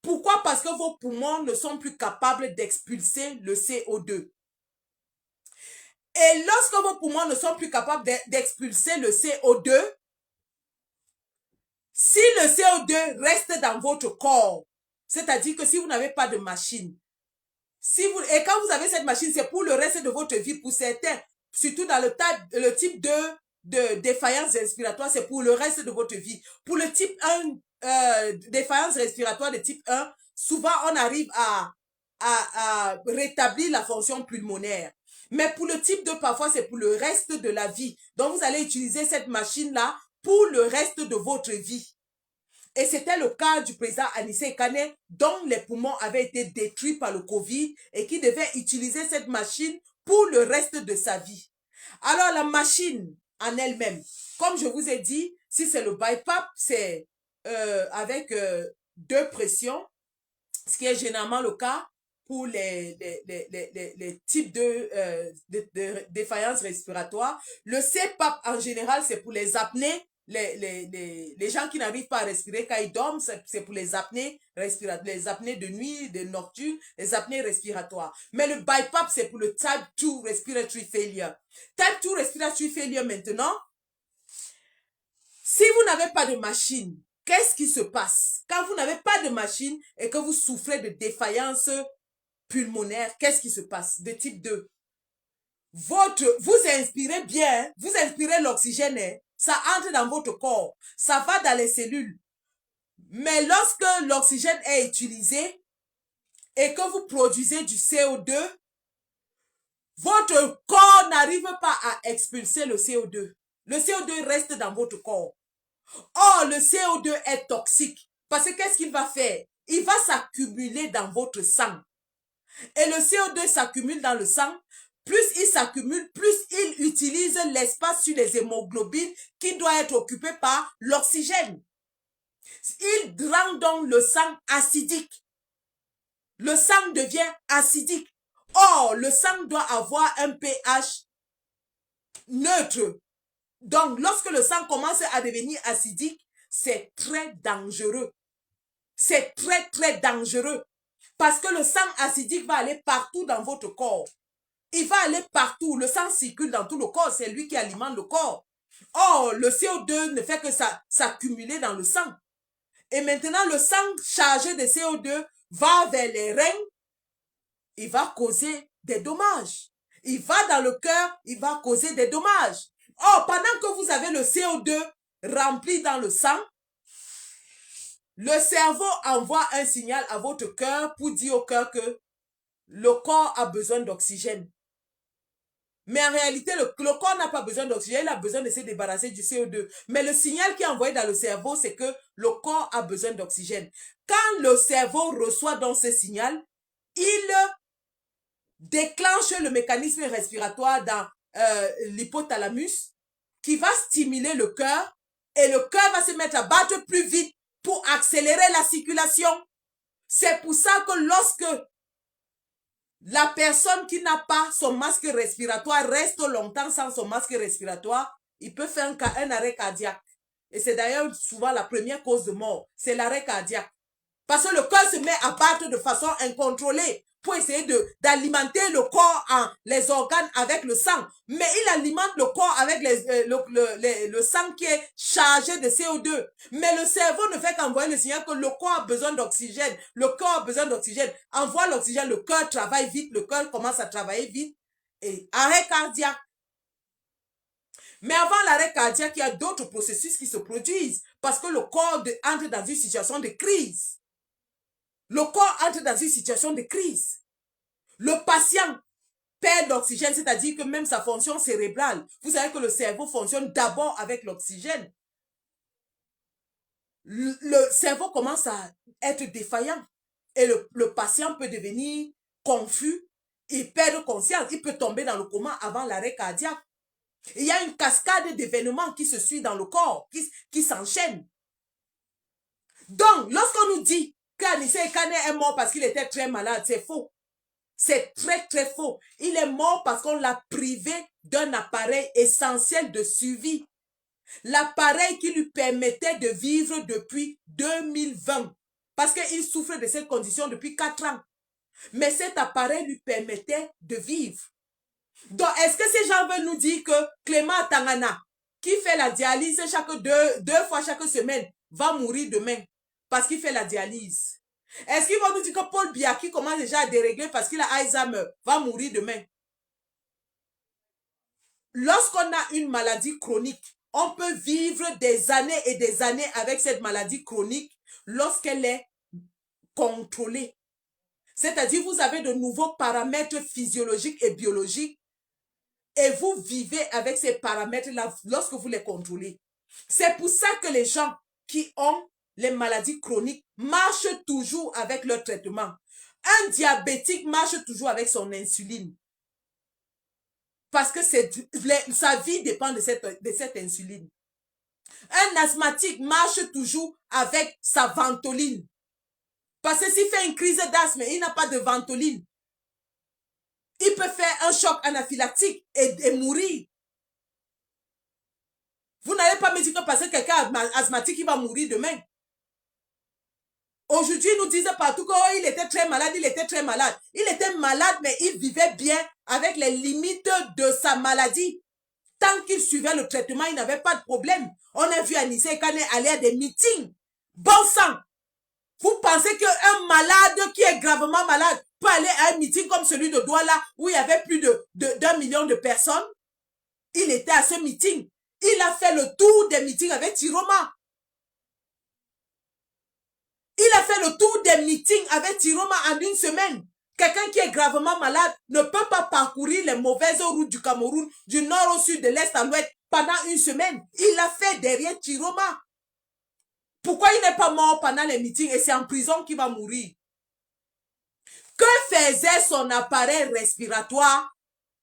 Pourquoi? Parce que vos poumons ne sont plus capables d'expulser le CO2. Et lorsque vos poumons ne sont plus capables d'expulser le CO2, si le CO2 reste dans votre corps, c'est-à-dire que si vous n'avez pas de machine, et quand vous avez cette machine, c'est pour le reste de votre vie, pour certains, surtout dans le type de défaillance respiratoire, c'est pour le reste de votre vie. Pour le type 1, défaillance respiratoire de type 1, souvent on arrive à rétablir la fonction pulmonaire. Mais pour le type 2, parfois c'est pour le reste de la vie. Donc vous allez utiliser cette machine-là pour le reste de votre vie. Et c'était le cas du président Anissé Kane, dont les poumons avaient été détruits par le Covid et qui devait utiliser cette machine pour le reste de sa vie. Alors la machine en elle-même, comme je vous ai dit, si c'est le BiPAP, c'est avec 2 pressions. ce qui est généralement le cas pour les types de défaillance respiratoire. Le CPAP, en général, c'est pour les apnées. Les gens qui n'arrivent pas à respirer quand ils dorment, c'est pour les apnées respiratoires, les apnées de nuit, de nocturne, les apnées respiratoires. Mais le BiPAP, c'est pour le Type 2 Respiratory Failure. Type 2 Respiratory Failure, maintenant, si vous n'avez pas de machine, qu'est-ce qui se passe? Quand vous n'avez pas de machine et que vous souffrez de défaillance pulmonaire, qu'est-ce qui se passe? De type 2. Vous inspirez bien, vous inspirez l'oxygène, hein, ça entre dans votre corps, ça va dans les cellules. Mais lorsque l'oxygène est utilisé et que vous produisez du CO2, votre corps n'arrive pas à expulser le CO2. Le CO2 reste dans votre corps. Or, le CO2 est toxique parce que qu'est-ce qu'il va faire? Il va s'accumuler dans votre sang. Et le CO2 s'accumule dans le sang. Plus il s'accumule, plus il utilise l'espace sur les hémoglobines qui doit être occupé par l'oxygène. Il rend donc le sang acidique. Le sang devient acidique. Or, le sang doit avoir un pH neutre. Donc, lorsque le sang commence à devenir acidique, c'est très dangereux. C'est très, très dangereux. Parce que le sang acidique va aller partout dans votre corps. Il va aller partout. Le sang circule dans tout le corps. C'est lui qui alimente le corps. Or, le CO2 ne fait que s'accumuler dans le sang. Et maintenant, le sang chargé de CO2 va vers les reins. Il va causer des dommages. Il va dans le cœur. Il va causer des dommages. Or, pendant que vous avez le CO2 rempli dans le sang, le cerveau envoie un signal à votre cœur pour dire au cœur que le corps a besoin d'oxygène. Mais en réalité, le corps n'a pas besoin d'oxygène, il a besoin de se débarrasser du CO2. Mais le signal qui est envoyé dans le cerveau, c'est que le corps a besoin d'oxygène. Quand le cerveau reçoit donc ce signal, il déclenche le mécanisme respiratoire dans l'hypothalamus qui va stimuler le cœur et le cœur va se mettre à battre plus vite pour accélérer la circulation. C'est pour ça que lorsque la personne qui n'a pas son masque respiratoire reste longtemps sans son masque respiratoire, il peut faire un arrêt cardiaque. Et c'est d'ailleurs souvent la première cause de mort, c'est l'arrêt cardiaque. Parce que le cœur se met à battre de façon incontrôlée pour essayer d'alimenter le corps, les organes avec le sang. Mais il alimente le corps avec le sang qui est chargé de CO2. Mais le cerveau ne fait qu'envoyer le signal que le corps a besoin d'oxygène. Le corps a besoin d'oxygène. Envoie l'oxygène, le cœur travaille vite, le cœur commence à travailler vite. Et arrêt cardiaque. Mais avant l'arrêt cardiaque, il y a d'autres processus qui se produisent. Parce que le corps entre dans une situation de crise. Le corps entre dans une situation de crise. Le patient perd l'oxygène, c'est-à-dire que même sa fonction cérébrale, vous savez que le cerveau fonctionne d'abord avec l'oxygène. Le cerveau commence à être défaillant et le patient peut devenir confus, il perd conscience, il peut tomber dans le coma avant l'arrêt cardiaque. Il y a une cascade d'événements qui se suit dans le corps, qui s'enchaînent. Donc, lorsqu'on nous dit qu'Anissé Ekane est mort parce qu'il était très malade, c'est faux. C'est très très faux. Il est mort parce qu'on l'a privé d'un appareil essentiel de suivi. L'appareil qui lui permettait de vivre depuis 2020. Parce qu'il souffre de cette condition depuis 4 ans. Mais cet appareil lui permettait de vivre. Donc, est-ce que ces gens veulent nous dire que Clément Tangana, qui fait la dialyse deux fois chaque semaine, va mourir demain parce qu'il fait la dialyse? Est-ce qu'ils vont nous dire que Paul Biya, qui commence déjà à dérégler parce qu'il a Alzheimer, va mourir demain? Lorsqu'on a une maladie chronique, on peut vivre des années et des années avec cette maladie chronique lorsqu'elle est contrôlée. C'est-à-dire, vous avez de nouveaux paramètres physiologiques et biologiques et vous vivez avec ces paramètres-là lorsque vous les contrôlez. C'est pour ça que les gens qui ont les maladies chroniques marchent toujours avec leur traitement. Un diabétique marche toujours avec son insuline. Parce que sa vie dépend de cette insuline. Un asthmatique marche toujours avec sa ventoline. Parce que s'il fait une crise d'asthme, il n'a pas de ventoline. Il peut faire un choc anaphylactique et mourir. Vous n'allez pas me dire que parce que quelqu'un est asthmatique, il va mourir demain. Aujourd'hui, ils nous disent partout qu'il était très malade, il était très malade. Il était malade, mais il vivait bien avec les limites de sa maladie. Tant qu'il suivait le traitement, il n'avait pas de problème. On a vu Anissé Kane aller à des meetings. Bon sang! Vous pensez qu'un malade qui est gravement malade peut aller à un meeting comme celui de Douala où il y avait plus d'1 million de personnes? Il était à ce meeting. Il a fait le tour des meetings avec Tiroma. Il a fait le tour des meetings avec Tiroma en une semaine. Quelqu'un qui est gravement malade ne peut pas parcourir les mauvaises routes du Cameroun, du nord au sud, de l'est à l'ouest, pendant une semaine. Il l'a fait derrière Tiroma. Pourquoi il n'est pas mort pendant les meetings et c'est en prison qu'il va mourir? Que faisait son appareil respiratoire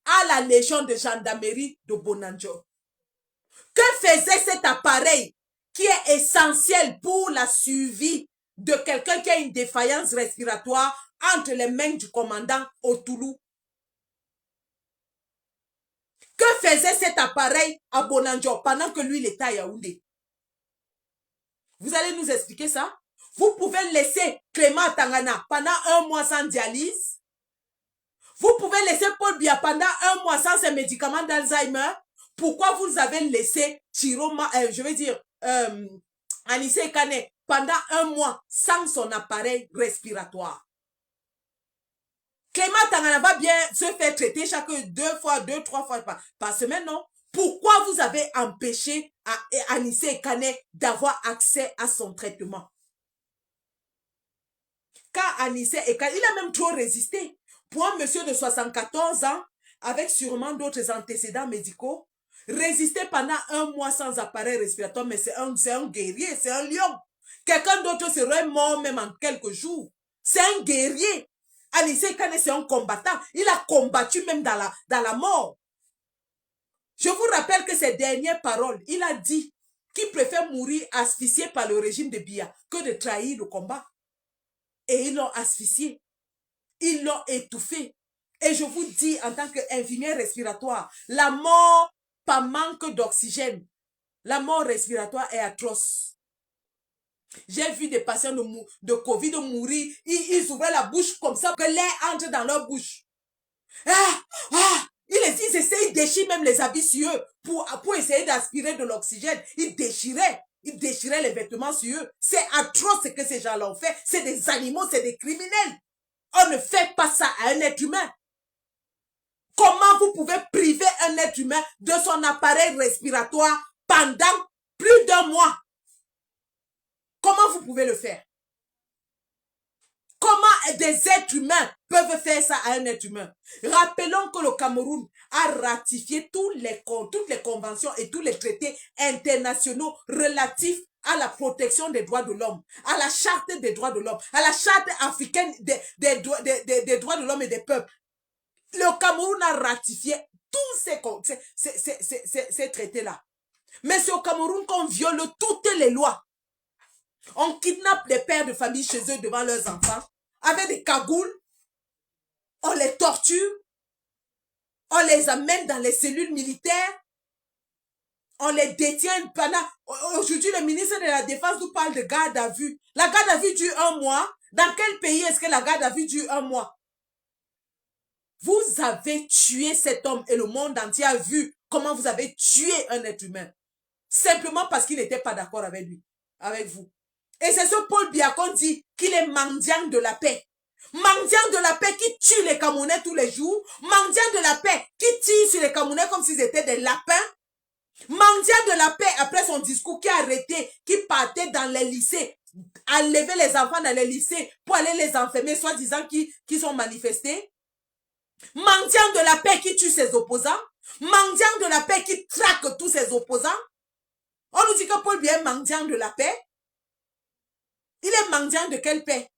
à la Légion de gendarmerie de Bonanjo? Que faisait cet appareil qui est essentiel pour la suivi de quelqu'un qui a une défaillance respiratoire entre les mains du commandant Otoulou? Que faisait cet appareil à Bonanjo pendant que lui, il était à Yaoundé? Vous allez nous expliquer ça? Vous pouvez laisser Clément Tangana pendant 1 mois sans dialyse. Vous pouvez laisser Paul Biya pendant 1 mois sans ses médicaments d'Alzheimer. Pourquoi vous avez laissé Chiroma, Anissé Kane pendant 1 mois sans son appareil respiratoire? Clément Tangana va bien se faire traiter chaque 2 fois, 3 fois par semaine, non? Pourquoi vous avez empêché Anissé Kane d'avoir accès à son traitement? Car Anissé Kane, il a même trop résisté. Pour un monsieur de 74 ans, avec sûrement d'autres antécédents médicaux, résister pendant 1 mois sans appareil respiratoire, mais c'est un guerrier, c'est un lion. Quelqu'un d'autre serait mort même en quelques jours. C'est un guerrier. Anissé Kane, c'est un combattant. Il a combattu même dans la mort. Je vous rappelle que ses dernières paroles, il a dit qu'il préfère mourir asphyxié par le régime de Biya que de trahir le combat. Et ils l'ont asphyxié. Ils l'ont étouffé. Et je vous dis, en tant qu'infirmière respiratoire, la mort par manque d'oxygène, la mort respiratoire est atroce. J'ai vu des patients de Covid mourir. Ils ouvraient la bouche comme ça, que l'air entre dans leur bouche. Ils essaient, ils déchirent même les habits sur eux pour essayer d'aspirer de l'oxygène. Ils déchiraient les vêtements sur eux. C'est atroce ce que ces gens-là ont fait. C'est des animaux, c'est des criminels. On ne fait pas ça à un être humain. Comment vous pouvez priver un être humain de son appareil respiratoire pendant plus d'1 mois? Comment vous pouvez le faire? Comment des êtres humains peuvent faire ça à un être humain? Rappelons que le Cameroun a ratifié toutes les conventions et tous les traités internationaux relatifs à la protection des droits de l'homme, à la charte des droits de l'homme, à la charte africaine des droits de l'homme et des peuples. Le Cameroun a ratifié tous ces traités-là. Mais c'est au Cameroun qu'on viole toutes les lois. On kidnappe les pères de famille chez eux devant leurs enfants, avec des cagoules, on les torture, on les amène dans les cellules militaires, on les détient pendant... Aujourd'hui, le ministre de la Défense nous parle de garde à vue. La garde à vue dure 1 mois. Dans quel pays est-ce que la garde à vue dure 1 mois? Vous avez tué cet homme et le monde entier a vu comment vous avez tué un être humain. Simplement parce qu'il n'était pas d'accord avec lui, avec vous. Et c'est ce Paul Biya qu'on dit qu'il est mendiant de la paix. Mendiant de la paix qui tue les Camerounais tous les jours. Mendiant de la paix qui tire sur les Camerounais comme s'ils étaient des lapins. Mendiant de la paix après son discours qui a arrêté, qui partait dans les lycées, enlever les enfants dans les lycées pour aller les enfermer, soi-disant qui sont manifestés. Mendiant de la paix qui tue ses opposants. Mendiant de la paix qui traque tous ses opposants. On nous dit que Paul Biya est mendiant de la paix. Il est mendiant de quelle paix?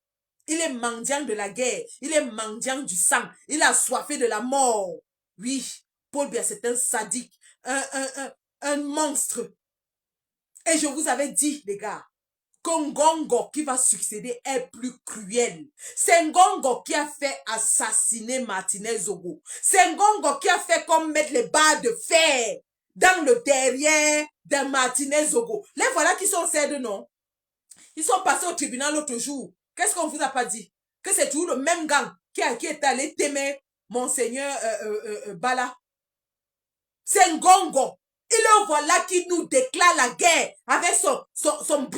Il est mendiant de la guerre. Il est mendiant du sang. Il a soifé de la mort. Oui, Paul Biya, c'est un sadique, un monstre. Et je vous avais dit, les gars, que Ngongo qui va succéder est plus cruel. C'est Ngongo qui a fait assassiner Martinez Zogo. C'est Ngongo qui a fait comme mettre les barres de fer dans le derrière de Martinez Zogo. Les voilà qui sont ces deux noms. Ils sont passés au tribunal l'autre jour. Qu'est-ce qu'on vous a pas dit? Que c'est toujours le même gang qui est allé témer Monseigneur Bala. C'est Ngongo. Et le voilà qui nous déclare la guerre avec son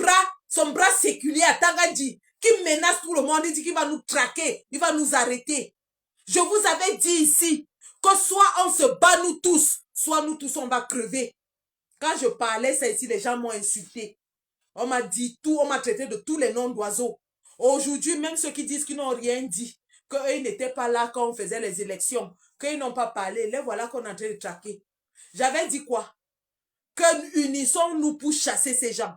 bras séculier à Tangandji, qui menace tout le monde. Il dit qu'il va nous traquer, il va nous arrêter. Je vous avais dit ici que soit on se bat nous tous, soit nous tous on va crever. Quand je parlais ça ici, les gens m'ont insulté. On m'a dit tout, on m'a traité de tous les noms d'oiseaux. Aujourd'hui, même ceux qui disent qu'ils n'ont rien dit, qu'eux n'étaient pas là quand on faisait les élections, qu'ils n'ont pas parlé, les voilà qu'on est en train de traquer. J'avais dit quoi? Que unissons-nous pour chasser ces gens.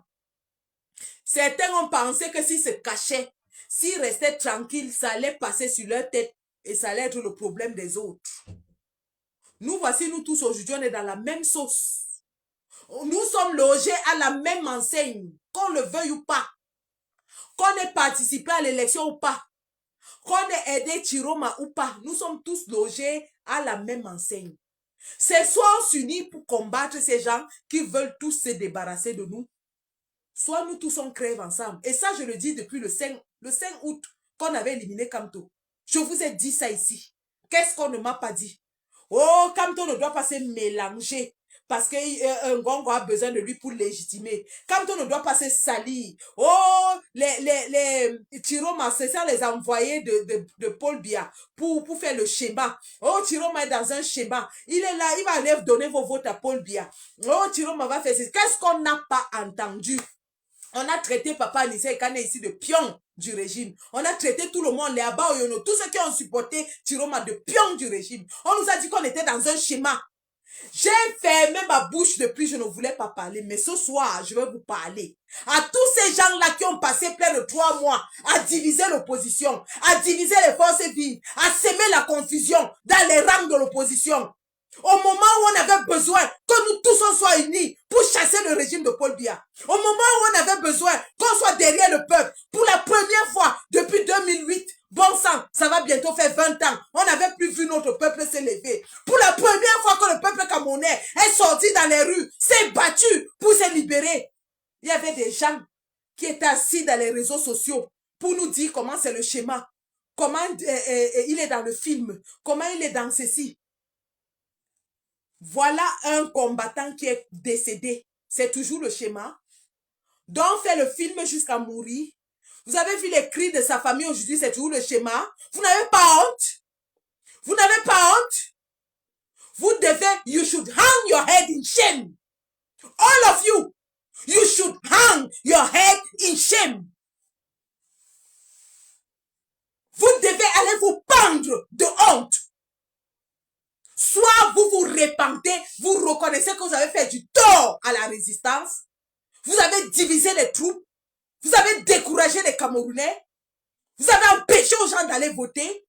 Certains ont pensé que s'ils se cachaient, s'ils restaient tranquilles, ça allait passer sur leur tête et ça allait être le problème des autres. Nous voici, nous tous aujourd'hui, on est dans la même sauce. Nous sommes logés à la même enseigne, qu'on le veuille ou pas. Qu'on ait participé à l'élection ou pas. Qu'on ait aidé Chiroma ou pas. Nous sommes tous logés à la même enseigne. C'est soit on s'unit pour combattre ces gens qui veulent tous se débarrasser de nous, soit nous tous on crève ensemble. Et ça, je le dis depuis le 5 août qu'on avait éliminé Kamto. Je vous ai dit ça ici. Qu'est-ce qu'on ne m'a pas dit? Oh, Kamto ne doit pas se mélanger parce que Ngongo a besoin de lui pour légitimer. Kamto ne doit pas se salir. Oh, les Chiroma, c'est ça les envoyés de Paul Biya pour faire le schéma. Oh, Chiroma est dans un schéma. Il est là, il va aller donner vos votes à Paul Biya. Oh, Chiroma va faire ça. Qu'est-ce qu'on n'a pas entendu? On a traité Papa Anissa et Kane ici de pions du régime. On a traité tout le monde, les Aba Oyono, tous ceux qui ont supporté Chiroma de pions du régime. On nous a dit qu'on était dans un schéma. J'ai fermé ma bouche depuis, je ne voulais pas parler. Mais ce soir, je vais vous parler. À tous ces gens-là qui ont passé près de 3 mois à diviser l'opposition, à diviser les forces vives, à semer la confusion dans les rangs de l'opposition. Au moment où on avait besoin que nous tous on soit unis pour chasser le régime de Paul Biya. Au moment où on avait besoin qu'on soit derrière le peuple. Pour la première fois depuis 2008, bon sang, ça va bientôt faire 20 ans. On n'avait plus vu notre peuple s'élever. Pour la première fois que le peuple camerounais est sorti dans les rues, s'est battu pour se libérer. Il y avait des gens qui étaient assis dans les réseaux sociaux pour nous dire comment c'est le schéma. Comment il est dans le film. Comment il est dans ceci. Voilà un combattant qui est décédé. C'est toujours le schéma. Donc, on fait le film jusqu'à mourir. Vous avez vu les cris de sa famille aujourd'hui, c'est toujours le schéma. Vous n'avez pas honte. Vous n'avez pas honte. Vous devez, you should hang your head in shame. All of you, you should hang your head in shame. Vous devez aller vous pendre de honte. Soit vous vous repentez, vous reconnaissez que vous avez fait du tort à la résistance. Vous avez divisé les troupes. Vous avez découragé les Camerounais. Vous avez empêché aux gens d'aller voter.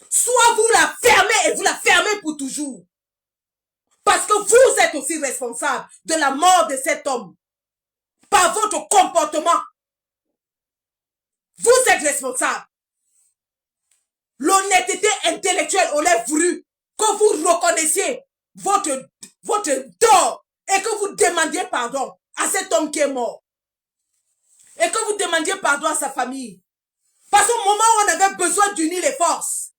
Soit vous la fermez et vous la fermez pour toujours. Parce que vous êtes aussi responsable de la mort de cet homme. Par votre comportement. Vous êtes responsable. L'honnêteté intellectuelle aurait voulu que vous reconnaissiez votre tort et que vous demandiez pardon à cet homme qui est mort. Et que vous demandiez pardon à sa famille. Parce qu'au moment où on avait besoin d'unir les forces,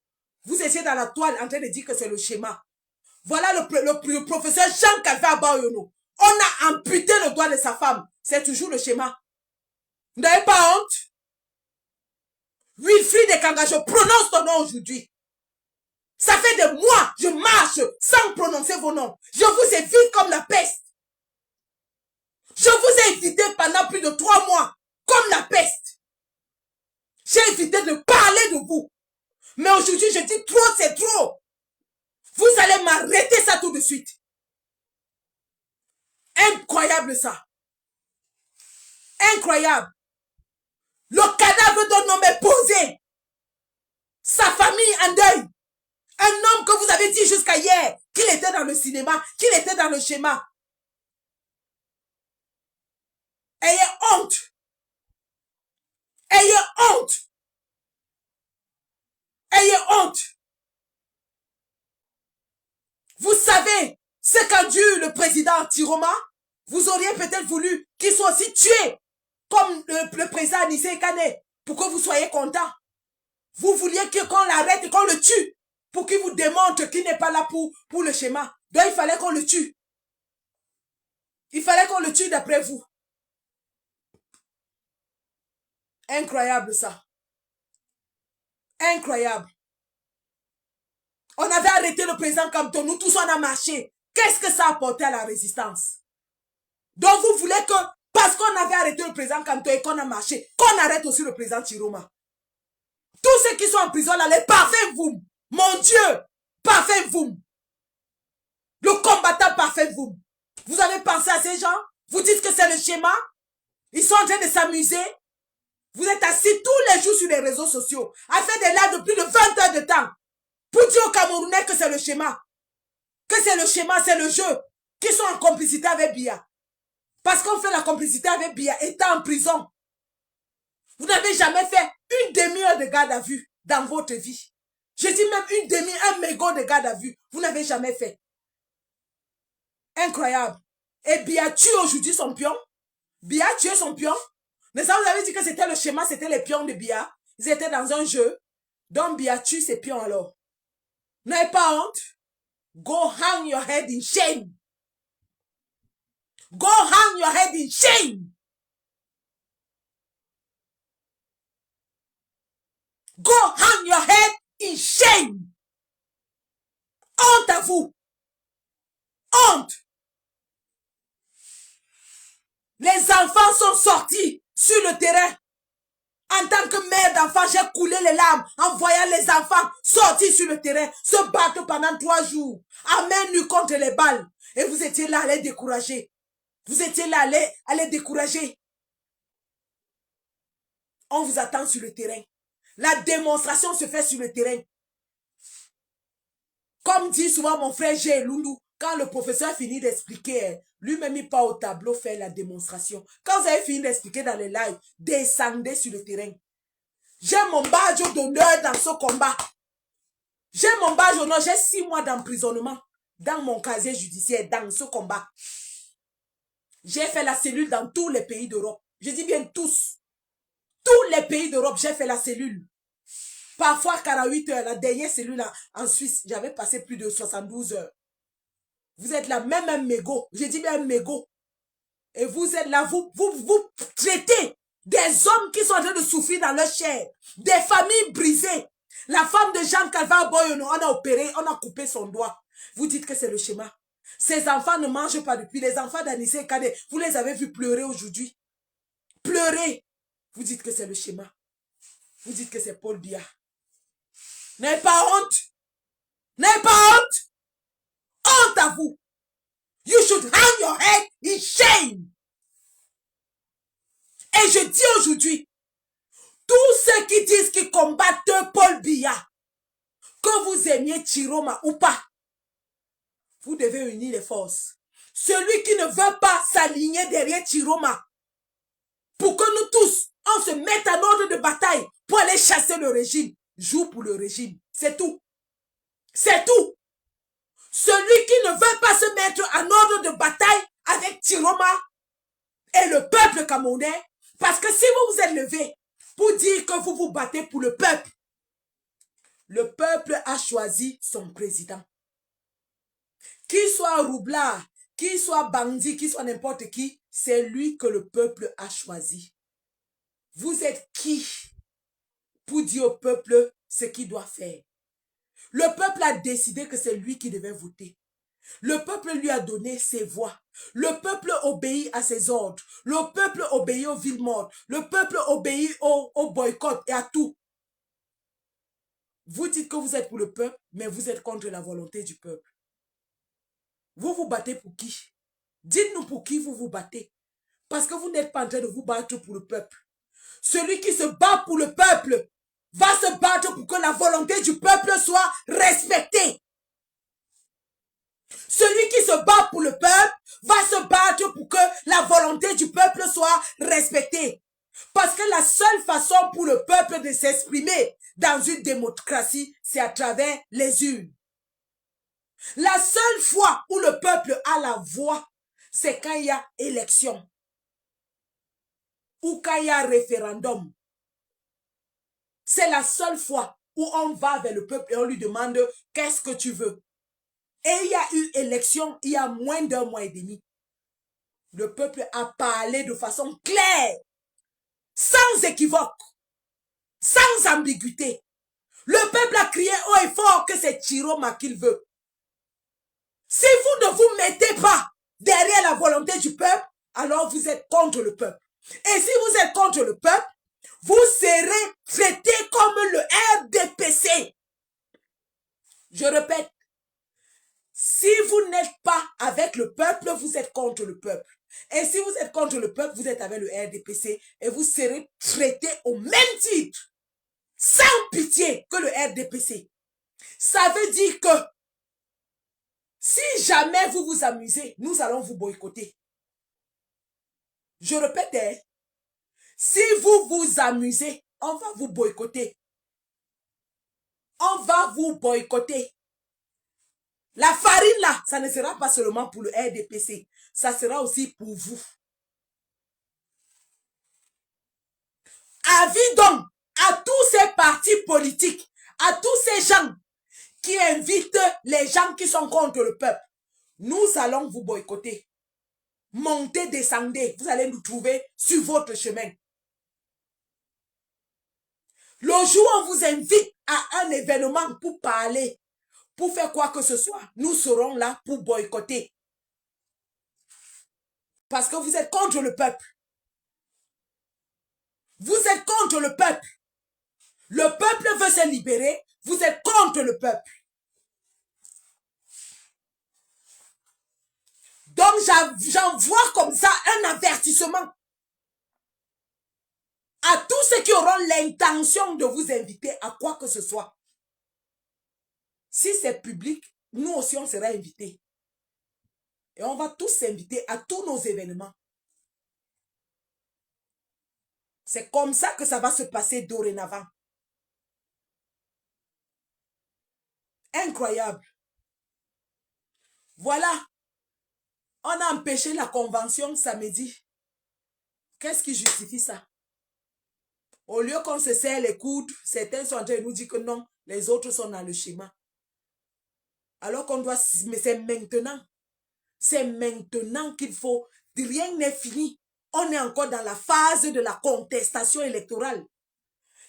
vous étiez dans la toile en train de dire que c'est le schéma. Voilà le professeur Jean Calvé Abaoyono. On a amputé le doigt de sa femme. C'est toujours le schéma. Vous n'avez pas honte? Wilfried Ekanga, je prononce ton nom aujourd'hui. Ça fait des mois, je marche sans prononcer vos noms. Je vous évite comme la peste. Je vous ai évité pendant plus de 3 mois, comme la peste. J'ai évité de parler de vous. Mais aujourd'hui, je dis trop, c'est trop. Vous allez m'arrêter ça tout de suite. Incroyable ça. Incroyable. Le cadavre d'un homme est posé. Sa famille en deuil. Un homme que vous avez dit jusqu'à hier qu'il était dans le cinéma, qu'il était dans le schéma. Ayez honte. Ayez honte. Ayez honte. Vous savez ce qu'a dû le président Tiroma? Vous auriez peut-être voulu qu'il soit aussi tué comme le président Anissé Kane pour que vous soyez content. Vous vouliez qu'on l'arrête et qu'on le tue pour qu'il vous démontre qu'il n'est pas là pour le schéma. Donc il fallait qu'on le tue. Il fallait qu'on le tue d'après vous. Incroyable ça. Incroyable. On avait arrêté le président Campton, nous tous on a marché. Qu'est-ce que ça a apporté à la résistance? Donc vous voulez que, parce qu'on avait arrêté le président Campton et qu'on a marché, qu'on arrête aussi le président Tiroma. Tous ceux qui sont en prison là, les parfaits vous. Mon Dieu, parfait vous. Le combattant parfait vous. Vous avez pensé à ces gens? Vous dites que c'est le schéma? Ils sont en train de s'amuser? Vous êtes assis tous les jours sur les réseaux sociaux, à faire des lives de plus de 20 heures de temps, pour dire aux Camerounais que c'est le schéma. Que c'est le schéma, c'est le jeu. Qu'ils sont en complicité avec Biya. Parce qu'on fait la complicité avec Biya étant en prison. Vous n'avez jamais fait une demi-heure de garde à vue dans votre vie. Je dis même un mégot de garde à vue. Vous n'avez jamais fait. Incroyable. Et Biya tue aujourd'hui son pion. Biya tue son pion. Mais ça, vous avez dit que c'était le schéma, c'était les pions de Biya. Ils étaient dans un jeu. Donc Biya tue ses pions alors. N'ayez pas honte. Go hang your head in shame. Go hang your head in shame. Go hang your head in shame. Honte à vous. Honte. Les enfants sont sortis sur le terrain. En tant que mère d'enfant, j'ai coulé les larmes en voyant les enfants sortir sur le terrain, se battre pendant 3 jours, à main nue contre les balles. Et vous étiez là à les décourager. Vous étiez là à les décourager. On vous attend sur le terrain. La démonstration se fait sur le terrain. Comme dit souvent mon frère G. Lundu, quand le professeur finit d'expliquer, lui-même il part au tableau faire la démonstration. Quand vous avez fini d'expliquer dans les lives, descendez sur le terrain. J'ai mon badge d'honneur dans ce combat. J'ai mon badge d'honneur, j'ai 6 mois d'emprisonnement dans mon casier judiciaire, dans ce combat. J'ai fait la cellule dans tous les pays d'Europe. Je dis bien tous. Tous les pays d'Europe, j'ai fait la cellule. Parfois 48 heures, la dernière cellule là, en Suisse, j'avais passé plus de 72 heures. Vous êtes là, même un mégot. Je dis bien un mégot. Et vous êtes là, vous traitez des hommes qui sont en train de souffrir dans leur chair. Des familles brisées. La femme de Jean Calvin Boyono, on a opéré, on a coupé son doigt. Vous dites que c'est le schéma. Ces enfants ne mangent pas depuis. Les enfants d'Anissé Kane, vous les avez vus pleurer aujourd'hui. Pleurer. Vous dites que c'est le schéma. Vous dites que c'est Paul Biya. N'ayez pas honte. N'ayez pas honte. Honte à vous. You should hang your head in shame. Et je dis aujourd'hui, tous ceux qui disent qu'ils combattent Paul Biya, que vous aimiez Tiroma ou pas, vous devez unir les forces. Celui qui ne veut pas s'aligner derrière Tiroma, pour que nous tous, on se mette en ordre de bataille pour aller chasser le régime, joue pour le régime. C'est tout. C'est tout. Celui qui ne veut pas se mettre en ordre de bataille avec Tiroma et le peuple camerounais, parce que si vous vous êtes levé pour dire que vous vous battez pour le peuple a choisi son président. Qu'il soit roublard, qu'il soit bandit, qu'il soit n'importe qui, c'est lui que le peuple a choisi. Vous êtes qui pour dire au peuple ce qu'il doit faire? Le peuple a décidé que c'est lui qui devait voter. Le peuple lui a donné ses voix. Le peuple obéit à ses ordres. Le peuple obéit aux villes mortes. Le peuple obéit au boycott et à tout. Vous dites que vous êtes pour le peuple, mais vous êtes contre la volonté du peuple. Vous vous battez pour qui? Dites-nous pour qui vous vous battez. Parce que vous n'êtes pas en train de vous battre pour le peuple. Celui qui se bat pour le peuple va se battre pour que la volonté du peuple soit respectée. Celui qui se bat pour le peuple va se battre pour que la volonté du peuple soit respectée. Parce que la seule façon pour le peuple de s'exprimer dans une démocratie, c'est à travers les urnes. La seule fois où le peuple a la voix, c'est quand il y a élection ou quand il y a référendum. C'est la seule fois où on va vers le peuple et on lui demande « Qu'est-ce que tu veux ?» Et il y a eu élection il y a moins d'un mois et demi. Le peuple a parlé de façon claire, sans équivoque, sans ambiguïté. Le peuple a crié haut et fort que c'est Chiroma qu'il veut. Si vous ne vous mettez pas derrière la volonté du peuple, alors vous êtes contre le peuple. Et si vous êtes contre le peuple, vous serez traité comme le RDPC. Je répète, si vous n'êtes pas avec le peuple, vous êtes contre le peuple. Et si vous êtes contre le peuple, vous êtes avec le RDPC et vous serez traité au même titre, sans pitié que le RDPC. Ça veut dire que si jamais vous vous amusez, nous allons vous boycotter. Je répète, hein, si vous vous amusez, on va vous boycotter. On va vous boycotter. La farine là, ça ne sera pas seulement pour le RDPC, ça sera aussi pour vous. Avis donc à tous ces partis politiques, à tous ces gens qui invitent les gens qui sont contre le peuple. Nous allons vous boycotter. Montez, descendez, vous allez nous trouver sur votre chemin. Le jour où on vous invite à un événement pour parler, pour faire quoi que ce soit, nous serons là pour boycotter. Parce que vous êtes contre le peuple. Vous êtes contre le peuple. Le peuple veut se libérer, vous êtes contre le peuple. Donc j'envoie comme ça un avertissement à tous ceux qui auront l'intention de vous inviter à quoi que ce soit. Si c'est public, nous aussi on sera invités. Et on va tous s'inviter à tous nos événements. C'est comme ça que ça va se passer dorénavant. Incroyable. Voilà. On a empêché la convention samedi. Qu'est-ce qui justifie ça? Au lieu qu'on se serre les coudes, certains sont en train de nous dire que non, les autres sont dans le schéma. Alors qu'on doit... Mais c'est maintenant. C'est maintenant qu'il faut... Rien n'est fini. On est encore dans la phase de la contestation électorale.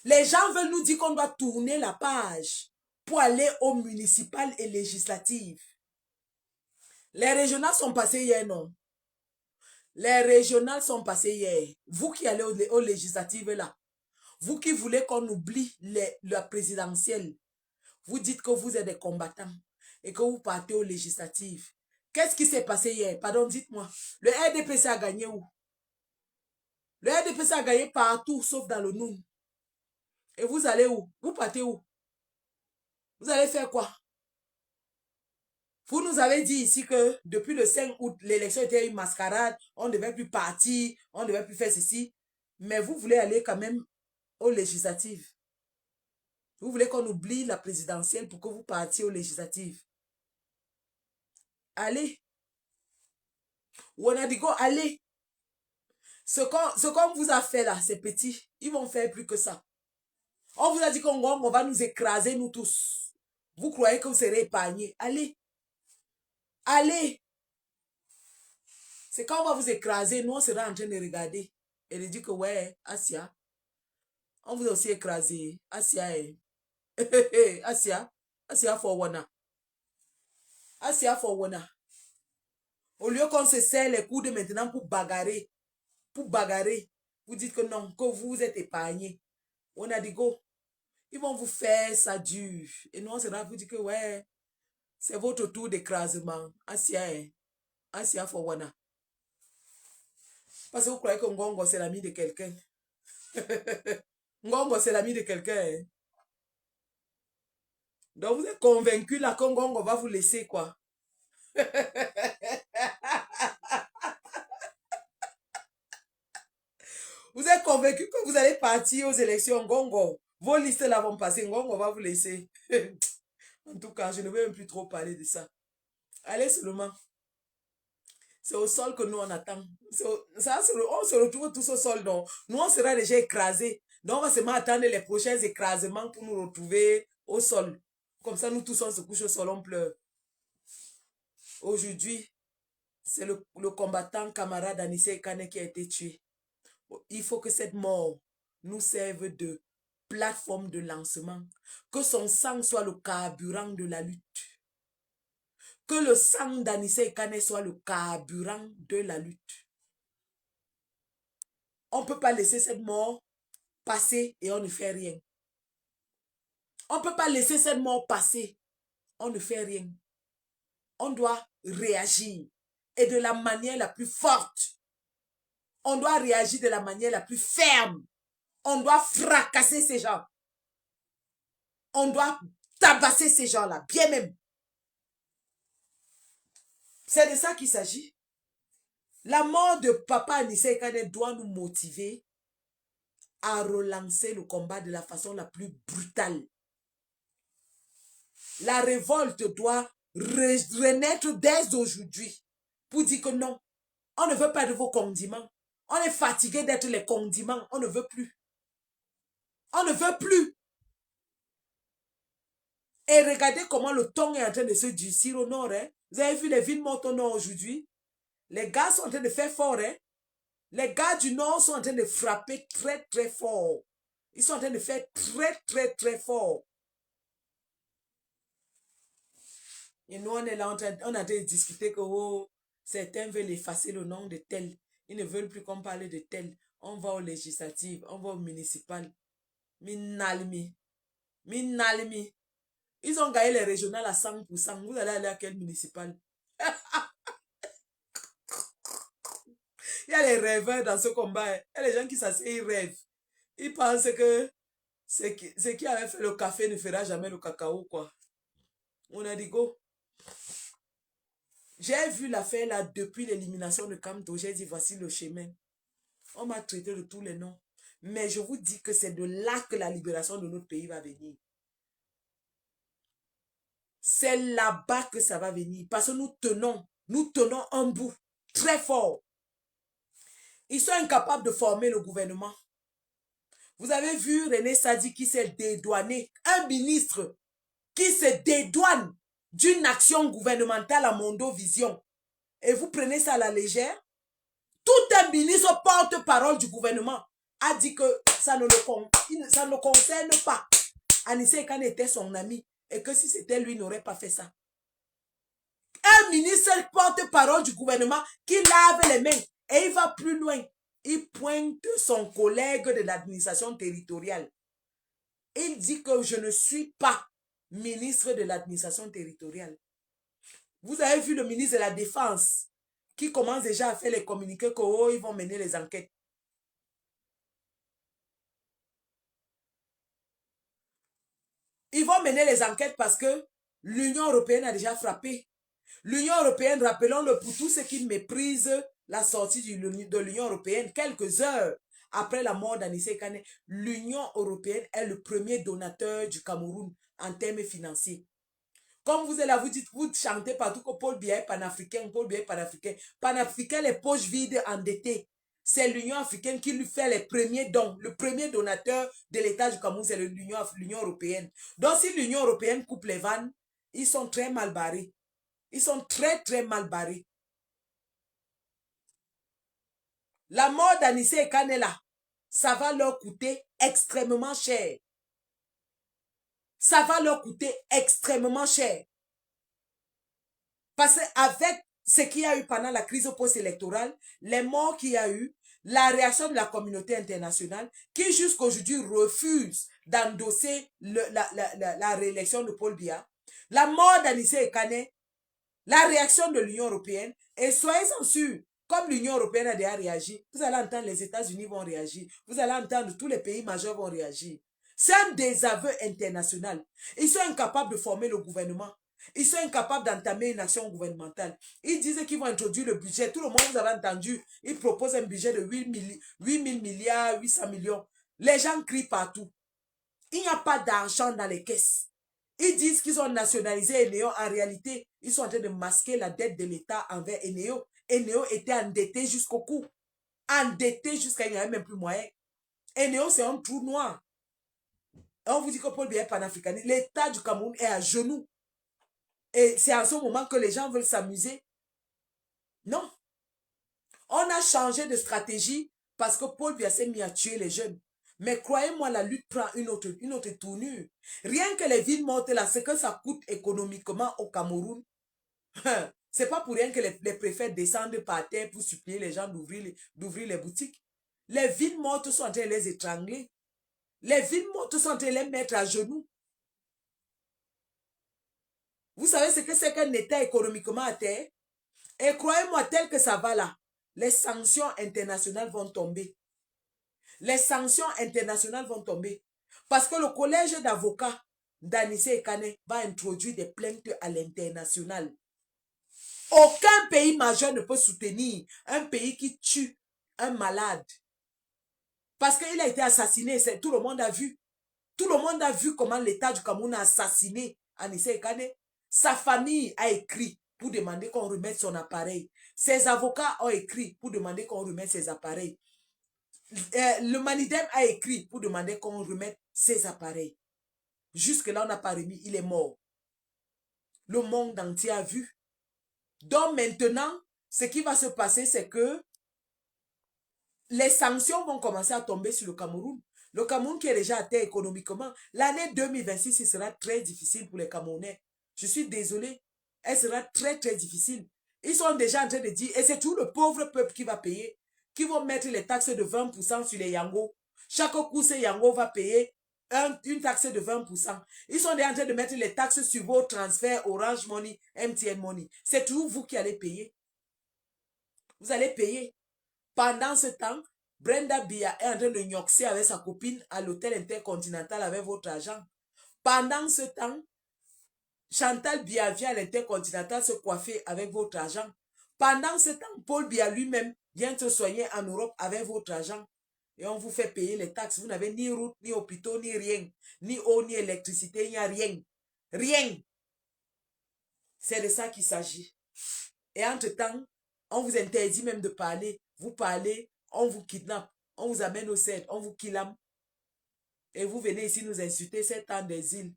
Les gens veulent nous dire qu'on doit tourner la page pour aller aux municipales et législatives. Les régionales sont passées hier, non? Les régionales sont passées hier. Vous qui allez aux législatives là, vous qui voulez qu'on oublie la présidentielle, vous dites que vous êtes des combattants et que vous partez aux législatives. Qu'est-ce qui s'est passé hier? Pardon, dites-moi. Le RDPC a gagné où? Le RDPC a gagné partout, sauf dans le Noun. Et vous allez où? Vous partez où? Vous allez faire quoi? Vous nous avez dit ici que depuis le 5 août, l'élection était une mascarade, on ne devait plus partir, on ne devait plus faire ceci. Mais vous voulez aller quand même aux législatives. Vous voulez qu'on oublie la présidentielle pour que vous partiez aux législatives. Allez. Ouanadigo, allez. Ce qu'on vous a fait là, c'est petit. Ils vont faire plus que ça. On vous a dit qu'on va nous écraser, nous tous. Vous croyez que vous serez épargnés. Allez. Allez. C'est quand on va vous écraser, nous on sera en train de regarder. Et de dire que ouais, Asia. On vous a aussi écrasé. Asia est. Asia. Asia for Wana. Asia for Wana. Au lieu qu'on se serre les coudes maintenant pour bagarrer. Pour bagarrer. Vous dites que non, que vous êtes épargnés. On a dit go. Ils vont vous faire ça dur. Et nous on sera vous dire que ouais. C'est votre tour d'écrasement. Asia est. Asia for Wana. Parce que vous croyez que Ngongo c'est l'ami de quelqu'un. Ngongo c'est l'ami de quelqu'un. Donc vous êtes convaincu là que Ngongo va vous laisser quoi. Vous êtes convaincu que vous allez partir aux élections, Ngongo. Vos listes là vont passer, Ngongo va vous laisser. En tout cas, je ne veux même plus trop parler de ça. Allez seulement. C'est au sol que nous on attend. On se retrouve tous au sol. Donc, nous, on sera déjà écrasés. Donc, on va seulement attendre les prochains écrasements pour nous retrouver au sol. Comme ça, nous tous, on se couche au sol, on pleure. Aujourd'hui, c'est le combattant camarade Anissé Kane qui a été tué. Il faut que cette mort nous serve de plateforme de lancement. Que son sang soit le carburant de la lutte. Que le sang d'Anissé Kane soit le carburant de la lutte. On ne peut pas laisser cette mort passer et on ne fait rien. On ne peut pas laisser cette mort passer. On ne fait rien. On doit réagir. Et de la manière la plus forte. On doit réagir de la manière la plus ferme. On doit fracasser ces gens. On doit tabasser ces gens-là, bien même. C'est de ça qu'il s'agit. La mort de Papa Anissé Kane doit nous motiver à relancer le combat de la façon la plus brutale. La révolte doit renaître dès aujourd'hui pour dire que non, on ne veut pas de vos condiments. On est fatigué d'être les condiments. On ne veut plus. On ne veut plus. Et regardez comment le ton est en train de se durcir au nord. Hein? Vous avez vu les villes mortes au nord aujourd'hui? Les gars sont en train de faire fort. Hein? Les gars du nord sont en train de frapper très très fort. Ils sont en train de faire très très très fort. Et nous on est là, on est en train de discuter que oh, certains veulent effacer le nom de tel. Ils ne veulent plus qu'on parle de tel. On va aux législatives, on va aux municipales. Minalmi. Minalmi. Ils ont gagné les régionales à 100%. Vous allez aller à quel municipal? Il y a les rêveurs dans ce combat. Il y a les gens qui s'asseyent, ils rêvent. Ils pensent que ce qui avait fait le café ne fera jamais le cacao, quoi. On a dit go. J'ai vu l'affaire là depuis l'élimination de Kamto. J'ai dit voici le chemin. On m'a traité de tous les noms. Mais je vous dis que c'est de là que la libération de notre pays va venir. C'est là-bas que ça va venir. Parce que nous tenons un bout très fort. Ils sont incapables de former le gouvernement. Vous avez vu René Sadi qui s'est dédouané. Un ministre qui se dédouane d'une action gouvernementale à Mondovision. Et vous prenez ça à la légère. Tout un ministre porte-parole du gouvernement a dit que ça ne le concerne pas. Anissé Kane était son ami. Et que si c'était lui, il n'aurait pas fait ça. Un ministre porte-parole du gouvernement qui lave les mains. Et il va plus loin. Il pointe son collègue de l'administration territoriale. Il dit que je ne suis pas ministre de l'administration territoriale. Vous avez vu le ministre de la Défense qui commence déjà à faire les communiqués que oh, ils vont mener les enquêtes. Ils vont mener les enquêtes parce que l'Union européenne a déjà frappé. L'Union européenne, rappelons-le pour tous ceux qui méprisent la sortie de l'Union européenne, quelques heures après la mort d'Anissé Kane, l'Union européenne est le premier donateur du Cameroun en termes financiers. Comme vous êtes là, vous chantez partout que Paul Biya est panafricain, Paul Biya est panafricain. Panafricain, les poches vides endettées. C'est l'Union africaine qui lui fait les premiers dons. Le premier donateur de l'État du Cameroun, c'est l'Union européenne. Donc, si l'Union européenne coupe les vannes, ils sont très mal barrés. Ils sont très, très mal barrés. La mort d'Anissé Kane là, ça va leur coûter extrêmement cher. Ça va leur coûter extrêmement cher. Parce qu'avec ce qu'il y a eu pendant la crise post-électorale, les morts qu'il y a eu, la réaction de la communauté internationale, qui jusqu'aujourd'hui refuse d'endosser la réélection de Paul Biya, la mort d'Anissé Kane, la réaction de l'Union européenne, et soyez-en sûrs, comme l'Union européenne a déjà réagi, vous allez entendre les États-Unis vont réagir, vous allez entendre tous les pays majeurs vont réagir. C'est un désaveu international. Ils sont incapables de former le gouvernement. Ils sont incapables d'entamer une action gouvernementale. Ils disent qu'ils vont introduire le budget. Tout le monde, vous avez entendu, ils proposent un budget de 8 000 milliards, 800 millions. Les gens crient partout. Il n'y a pas d'argent dans les caisses. Ils disent qu'ils ont nationalisé Eneo. En réalité, ils sont en train de masquer la dette de l'État envers Eneo. Eneo était endetté jusqu'au cou. Endetté jusqu'à il n'y avait même plus moyen. Eneo, c'est un trou noir. Et on vous dit que Paul Biya est panafricaniste. L'État du Cameroun est à genoux. Et c'est à ce moment que les gens veulent s'amuser. Non. On a changé de stratégie parce que Paul Biya s'est mis à tuer les jeunes. Mais croyez-moi, la lutte prend une autre tournure. Rien que les villes mortes là, ce que ça coûte économiquement au Cameroun, c'est pas pour rien que les préfets descendent par terre pour supplier les gens d'ouvrir les boutiques. Les villes mortes sont en train de les étrangler. Les villes mortes sont en train de les mettre à genoux. Vous savez ce que c'est qu'un État économiquement à terre? Et croyez-moi, tel que ça va là, les sanctions internationales vont tomber. Les sanctions internationales vont tomber. Parce que le collège d'avocats d'Anissé Ekane va introduire des plaintes à l'international. Aucun pays majeur ne peut soutenir un pays qui tue un malade. Parce qu'il a été assassiné, tout le monde a vu. Tout le monde a vu comment l'État du Cameroun a assassiné Anissé Ekane. Sa famille a écrit pour demander qu'on remette son appareil. Ses avocats ont écrit pour demander qu'on remette ses appareils. Le Manidem a écrit pour demander qu'on remette ses appareils. Jusque-là, on n'a pas remis, il est mort. Le monde entier a vu. Donc maintenant, ce qui va se passer, c'est que les sanctions vont commencer à tomber sur le Cameroun. Le Cameroun qui est déjà à terre économiquement. L'année 2026, ce sera très difficile pour les Camerounais. Je suis désolé. Elle sera très, très difficile. Ils sont déjà en train de dire, et c'est tout le pauvre peuple qui va payer, qui vont mettre les taxes de 20% sur les Yango. Chaque coup, ces Yango va payer une taxe de 20%. Ils sont déjà en train de mettre les taxes sur vos transferts Orange Money, MTN Money. C'est toujours vous qui allez payer. Vous allez payer. Pendant ce temps, Brenda Biya est en train de gnoxer avec sa copine à l'hôtel intercontinental avec votre argent. Pendant ce temps, Chantal Biya vient à l'intercontinental se coiffer avec votre argent. Pendant ce temps, Paul Biya lui-même vient se soigner en Europe avec votre argent. Et on vous fait payer les taxes. Vous n'avez ni route, ni hôpitaux, ni rien. Ni eau, ni électricité, il n'y a rien. Rien. C'est de ça qu'il s'agit. Et entre-temps, on vous interdit même de parler. Vous parlez, on vous kidnappe. On vous amène au CED, on vous kidnappe. Et vous venez ici nous insulter 7 ans d'exil.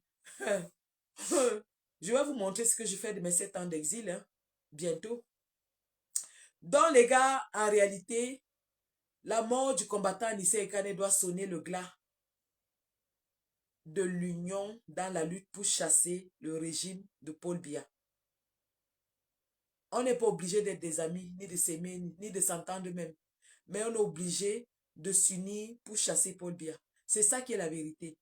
Je vais vous montrer ce que je fais de mes 7 ans d'exil. Hein, bientôt. Donc les gars, en réalité, la mort du combattant Anissé Ekane doit sonner le glas de l'union dans la lutte pour chasser le régime de Paul Biya. On n'est pas obligé d'être des amis, ni de s'aimer, ni de s'entendre même. Mais on est obligé de s'unir pour chasser Paul Biya. C'est ça qui est la vérité.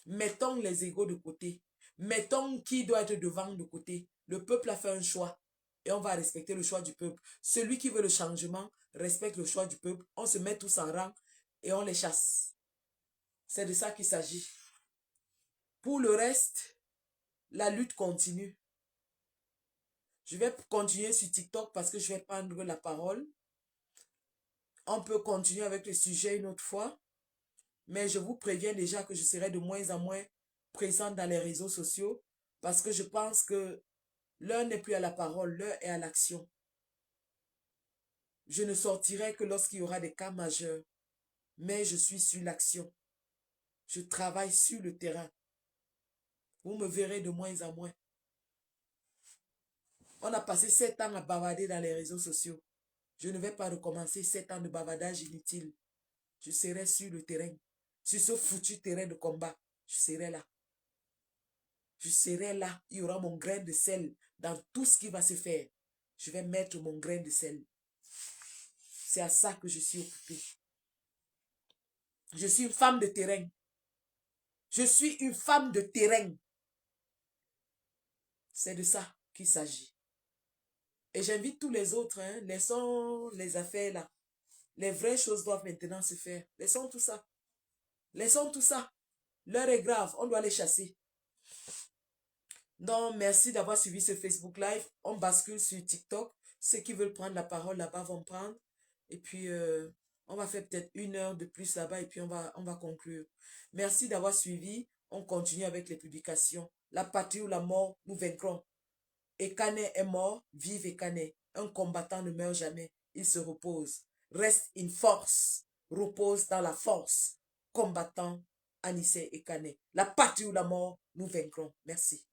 Mettons les égos de côté. Mettons qui doit être devant de côté. Le peuple a fait un choix. Et on va respecter le choix du peuple. Celui qui veut le changement respecte le choix du peuple. On se met tous en rang et on les chasse. C'est de ça qu'il s'agit. Pour le reste, la lutte continue. Je vais continuer sur TikTok parce que je vais prendre la parole. On peut continuer avec le sujet une autre fois. Mais je vous préviens déjà que je serai de moins en moins présente dans les réseaux sociaux parce que je pense que l'heure n'est plus à la parole, l'heure est à l'action. Je ne sortirai que lorsqu'il y aura des cas majeurs. Mais je suis sur l'action. Je travaille sur le terrain. Vous me verrez de moins en moins. On a passé 7 ans à bavarder dans les réseaux sociaux. Je ne vais pas recommencer 7 ans de bavardage inutile. Je serai sur le terrain. Sur ce foutu terrain de combat. Je serai là. Je serai là. Il y aura mon grain de sel dans tout ce qui va se faire. Je vais mettre mon grain de sel. C'est à ça que je suis occupée. Je suis une femme de terrain. Je suis une femme de terrain. C'est de ça qu'il s'agit. Et j'invite tous les autres, hein, laissons les affaires là. Les vraies choses doivent maintenant se faire. Laissons tout ça. Laissons tout ça. L'heure est grave, on doit les chasser. Donc, merci d'avoir suivi ce Facebook Live. On bascule sur TikTok. Ceux qui veulent prendre la parole là-bas vont prendre. Et puis, on va faire peut-être 1 heure de plus là-bas et puis on va conclure. Merci d'avoir suivi. On continue avec les publications. La patrie ou la mort, nous vaincrons. Ekane est mort, vive Ekane. Un combattant ne meurt jamais, il se repose. Reste in force, repose dans la force. Combattant Anissé Ekane. La patrie ou la mort, nous vaincrons. Merci.